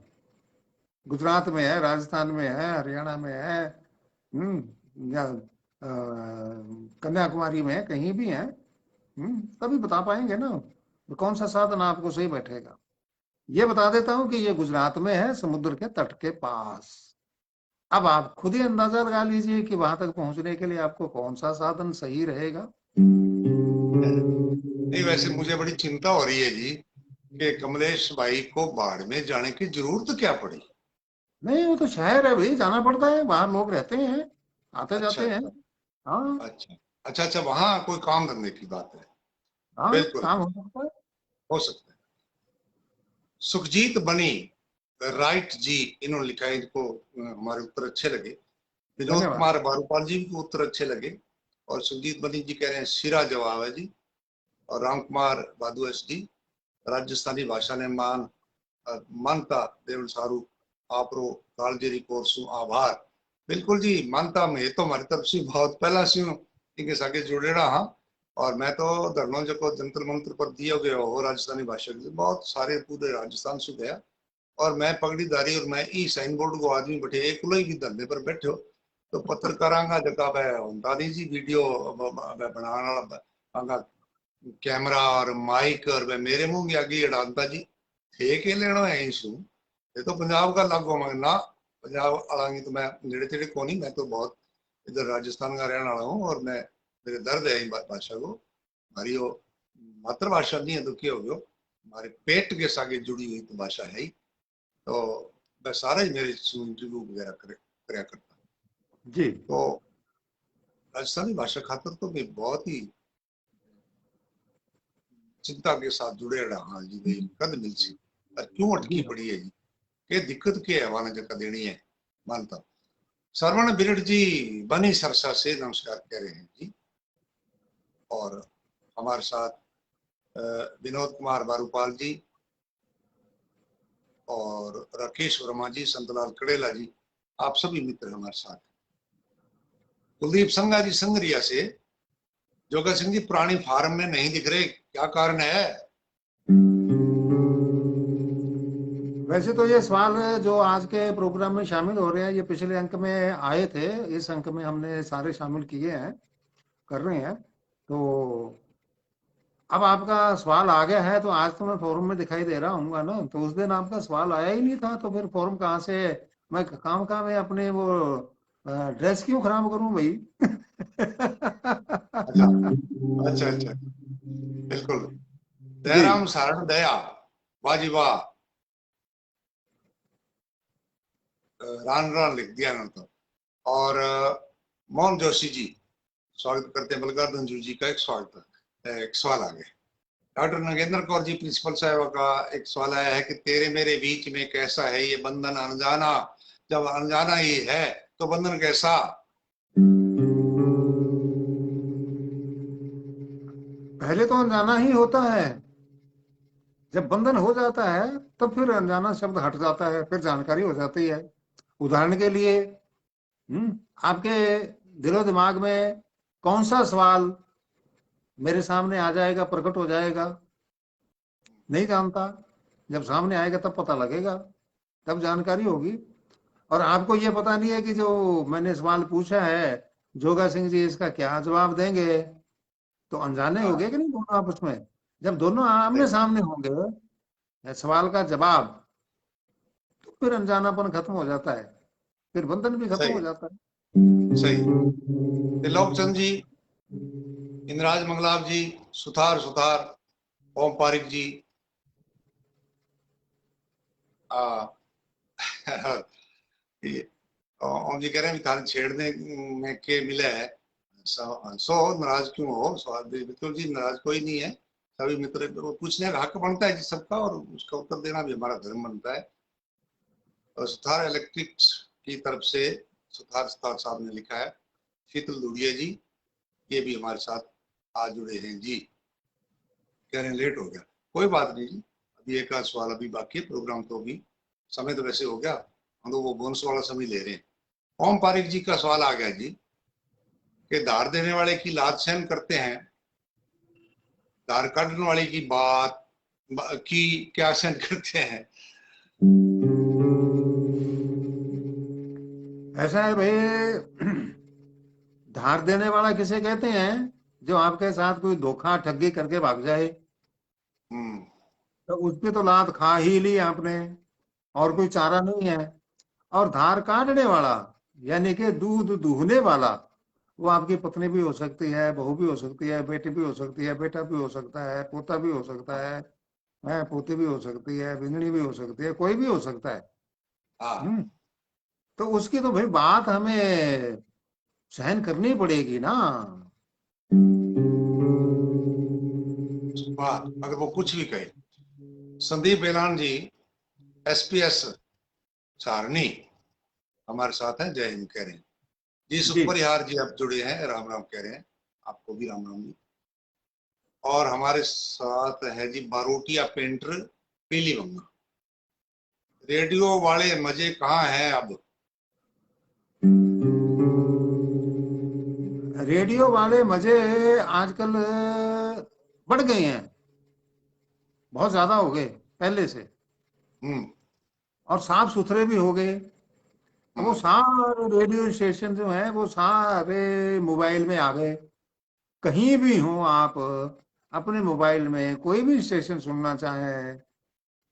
गुजरात में है, राजस्थान में है, हरियाणा में है, या कन्याकुमारी में है, कहीं भी है। तभी बता पाएंगे ना तो कौन सा साधन आपको सही बैठेगा। ये बता देता हूँ कि ये गुजरात में है, समुद्र के तट के पास। अब आप खुद ही अंदाजा लगा लीजिए कि वहां तक पहुंचने के लिए आपको कौन सा साधन सही रहेगा। नहीं, वैसे मुझे बड़ी चिंता हो रही है जी कि कमलेश भाई को बाढ़ में जाने की जरूरत क्या पड़ी? नहीं वो तो शहर है भाई, जाना पड़ता है, बाहर लोग रहते हैं, आते अच्छा जाते हैं। अच्छा। हाँ। अच्छा अच्छा अच्छा, वहां कोई काम धंधे की बात है। हाँ बिल्कुल, काम हो सकता है। हो सकता है। सुखजीत बनी राइट जी, इन्होंने लिखा है, इनको हमारे उत्तर अच्छे लगे। विनोद धन्यवाद। कुमार बारूपाल जी को उत्तर अच्छे लगे। और सुखजीत बनी जी कह रहे हैं सिरा जवाब है जी। और राम कुमार बादू एस जी, राजस्थानी भाषा ने मानता देवल सारू आपरो कालजेरी कोर्सु आभार। बिल्कुल जी, मानता में तो हमारी तरफ से बहुत पहला से इनके सागे जुड़ेड़ा हाँ। और मैं तो धरनो जो को जंतर मंत्र पर दिया गया हो राजस्थानी भाषा के बहुत सारे पूरे राजस्थान से गया। और मैं पगड़ीधारी और मैं ई साइन बोर्ड को आदमी बैठे एक ही धंधे पर बैठे हो। तो पत्रकारांगा जगह पे होता नहीं जी वीडियो बनाना वाला कैमरा और माइक और वह मेरे मुंह की आगे अड़ाता जी थे के लेना है इशू। ये तो पंजाब का लागू मंगना। पंजाब आलांगी तो मैं नेड़े तेड़े को नहीं, मैं तो बहुत इधर राजस्थान का रहने वाला हूँ। और मैं मेरे दर्द है भाषा को। हमारी वो मातृभाषा नहीं है तो क्या हो गयो, हमारे पेट के सागे जुड़ी हुई तो भाषा है ही। तो मैं सारा ही मेरे इंटरव्यू वगैरह कराया करता। जी। तो राजस्थानी भाषा खातर तो मैं बहुत ही चिंता के साथ जुड़े रहा हाँ जी भाई कद मिल सी और क्यों जी अटकी हाँ। पड़ी है जी, के दिक्कत क्या है वाला जगह देनी है। मानता हूँ। श्रवण बिरड जी बनी सरसा से नमस्कार कह रहे हैं जी। और हमारे साथ विनोद कुमार बारूपाल जी और राकेश वर्मा जी, संतलाल कड़ेला जी, आप सभी मित्र हमारे साथ। कुलदीप संघा जी संगरिया से, जोगा सिंह जी पुरानी फार्म में नहीं दिख रहे, क्या कारण है? वैसे तो ये सवाल है जो आज के प्रोग्राम में शामिल हो रहे हैं, ये पिछले अंक में आए थे, इस अंक में हमने सारे शामिल किए हैं, कर रहे हैं। तो अब आपका सवाल आ गया है तो आज तो मैं फोरम में दिखाई दे रहा हूँ ना, तो उस दिन आपका सवाल आया ही नहीं था तो फिर फोरम कहाँ से, मैं काम काम में अपने वो ड्रेस क्यों खराब करूं भाई। अच्छा अच्छा अच्छा, बिल्कुल। जी। दयाराम सारण दया, वाह जी वाह। रान रान लिख दिया इन्होंने तो। और मोहन जोशी जी स्वागत करते हैं। बलगार्धन जी का एक स्वागत एक सवाल आ गया। डॉक्टर नगेंद्र कौर जी प्रिंसिपल साहब का एक सवाल आया है कि तेरे मेरे बीच में कैसा है ये बंधन अनजाना, जब अनजाना ही है तो बंधन कैसा? पहले तो अनजाना ही होता है, जब बंधन हो जाता है तब फिर अनजाना शब्द हट जाता है, फिर जानकारी हो जाती है। उदाहरण के लिए आपके दिलो दिमाग में कौन सा सवाल मेरे सामने आ जाएगा, प्रकट हो जाएगा, नहीं जानता। जब सामने आएगा तब पता लगेगा, तब जानकारी होगी। और आपको ये पता नहीं है कि जो मैंने सवाल पूछा है जोगा सिंह जी इसका क्या जवाब देंगे, तो अनजाने हो गए हाँ कि नहीं दोनों आपस में। जब दोनों सही आमने सामने होंगे सवाल का जवाब, तो फिर अनजानापन खत्म हो जाता है, फिर बंधन भी खत्म हो सही जाता है। सही। त्रिलोक चंद जी इंद्राज मंगलाब जी, सुथार सुथार, ओम पारिक जी, ओम जी कह रहे हैं थाने छेड़ने में के मिला है, सो नाराज क्यों हो? स्वाद बिल्कुल जी, नाराज कोई नहीं है। सभी मित्र को पूछने का हक बनता है जी सबका, और उसका उत्तर देना भी हमारा धर्म बनता है। और सुथार इलेक्ट्रिक्स की तरफ से सुथार साहब ने लिखा है, शीतल दुड़िया जी ये भी हमारे साथ आज जुड़े हैं जी। कह रहे हैं लेट हो गया, कोई बात नहीं जी, अभी एक आध सवाल अभी बाकी है, प्रोग्राम तो अभी समय तो वैसे हो गया, हम लोग वो बोनस वाला समय ले रहे हैं। ओम पारिक जी का सवाल आ गया जी कि धार देने वाले की लात सहन करते हैं, धार काटने वाले की बात की क्या सहन करते हैं? ऐसा है भाई, धार देने वाला किसे कहते हैं? जो आपके साथ कोई धोखा ठगी करके भाग जाए, हम्म। तो उसकी तो लात खा ही ली आपने, और कोई चारा नहीं है। और धार काटने वाला यानी कि दूध दूहने वाला, वो आपकी पत्नी भी हो सकती है, बहू भी हो सकती है, बेटी भी हो सकती है, बेटा भी हो सकता है, पोता भी हो सकता है, पोती भी हो सकती है, बिंदनी भी हो सकती है, कोई भी हो सकता है। हाँ, हम्म। तो उसकी तो भाई बात हमें सहन करनी पड़ेगी ना। बात अगर वो कुछ भी कहे। संदीप बेलान जी, एसपीएस सारणी हमारे साथ हैं, जय हिंद कह रहे हैं जी। जी। सुपरिहार जी आप जुड़े हैं, राम राम कह रहे हैं, आपको भी राम राम जी। और हमारे साथ है जी बारोटिया पेंटर पीली बंगा। रेडियो वाले मजे कहाँ हैं अब? रेडियो वाले मजे आजकल बढ़ गए हैं, बहुत ज्यादा हो गए पहले से, हम्म। और साफ सुथरे भी हो गए। अब वो हम्म। सारे रेडियो स्टेशन जो है वो सारे मोबाइल में आ गए। कहीं भी हो आप, अपने मोबाइल में कोई भी स्टेशन सुनना चाहें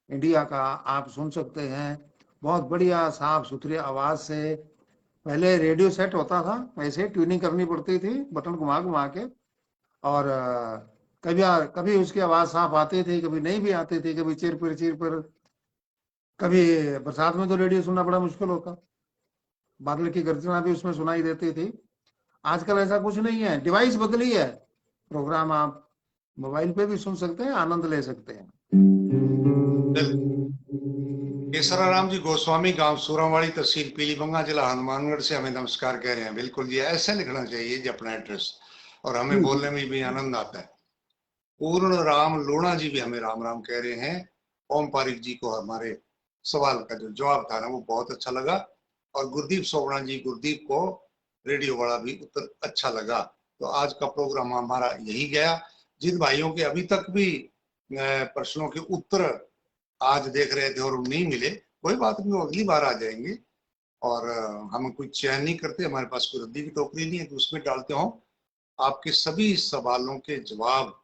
इंडिया का, आप सुन सकते हैं बहुत बढ़िया साफ सुथरी आवाज से। पहले रेडियो सेट होता था, ऐसे ट्यूनिंग करनी पड़ती थी बटन घुमा घुमा के, और कभी कभी उसकी आवाज साफ आती थी, कभी नहीं भी आती थी, कभी चिर पर। कभी बरसात में तो रेडियो सुनना बड़ा मुश्किल होता, बादल की गर्जना भी उसमें सुनाई देती थी। आजकल ऐसा कुछ नहीं है, डिवाइस बदली है, प्रोग्राम आप मोबाइल पे भी सुन सकते हैं, आनंद ले सकते हैं। बिल्कुल। केसराराम जी गोस्वामी, गांव सूरावाड़ी, तहसील पीलीबंगा, जिला हनुमानगढ़ से हमें नमस्कार कह रहे हैं। बिल्कुल जी, ऐसे लिखना चाहिए जी अपना एड्रेस, और हमें जी जी। बोलने में भी आनंद आता है। पूर्ण राम लोणा जी भी हमें राम राम कह रहे हैं। ओम पारिक जी को हमारे सवाल का जो जवाब था ना वो बहुत अच्छा लगा, और गुरदीप सोवणा जी, गुरदीप को रेडियो वाला भी उत्तर अच्छा लगा। तो आज का प्रोग्राम हमारा यही गया। जिन भाइयों के अभी तक भी प्रश्नों के उत्तर आज देख रहे थे और नहीं मिले, कोई बात नहीं, वो अगली बार आ जाएंगे। और हम कोई चयन नहीं करते, हमारे पास कोई रद्दी की टोकरी नहीं है कि उसमें डालते हो। आपके सभी सवालों के जवाब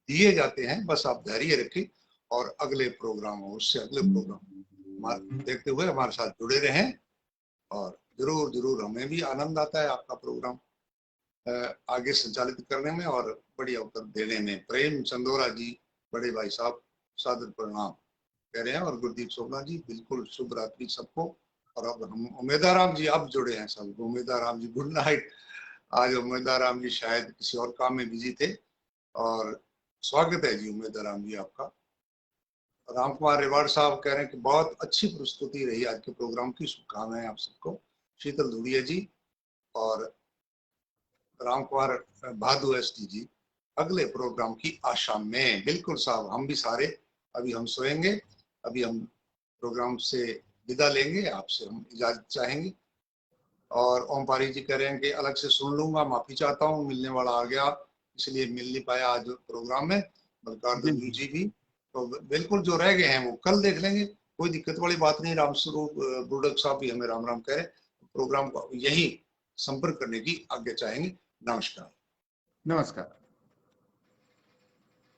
दिए जाते हैं, बस आप धैर्य रखें और अगले प्रोग्राम उससे अगले प्रोग्राम देखते हुए हमारे साथ जुड़े रहें। और जरूर जरूर हमें भी आनंद आता है आपका प्रोग्राम आगे संचालित करने में और बढ़िया उत्तर देने में। प्रेम चंदोरा जी, बड़े भाई साहब, सादर प्रणाम कह रहे हैं। और गुरदीप सोमना जी, बिल्कुल शुभ रात्रि सबको। और अब हम उमेदाराम जी अब जुड़े हैं सब। उमेदाराम जी गुड नाइट। आज उमेदाराम जी शायद किसी और काम में बिजी थे, और स्वागत है जी उमेदाराम जी आपका। राम कुमार रेवाड़ साहब कह रहे हैं कि बहुत अच्छी प्रस्तुति रही आज के प्रोग्राम की, शुभकामनाएं आप सबको। शीतल धुड़िया जी और राम कुमार भादु एसटी जी, अगले प्रोग्राम की आशा में। बिल्कुल साहब, हम भी सारे अभी हम सोएंगे, अभी हम प्रोग्राम से विदा लेंगे, आपसे हम इजाजत चाहेंगे। और ओम पारी जी कह रहे हैं कि अलग से सुन लूंगा, माफी चाहता हूँ, मिलने वाला आ गया इसलिए मिल नहीं पाया आज प्रोग्राम में। बलकार जी दंजू जी। जी भी, तो बिल्कुल जो रह गए हैं वो कल देख लेंगे, कोई दिक्कत वाली बात नहीं। रामस्वरूप बुडक साहब भी हमें राम राम कह रहे हैं। प्रोग्राम को यही संपर्क करने की आज्ञा चाहेंगे। नमस्कार। नमस्कार।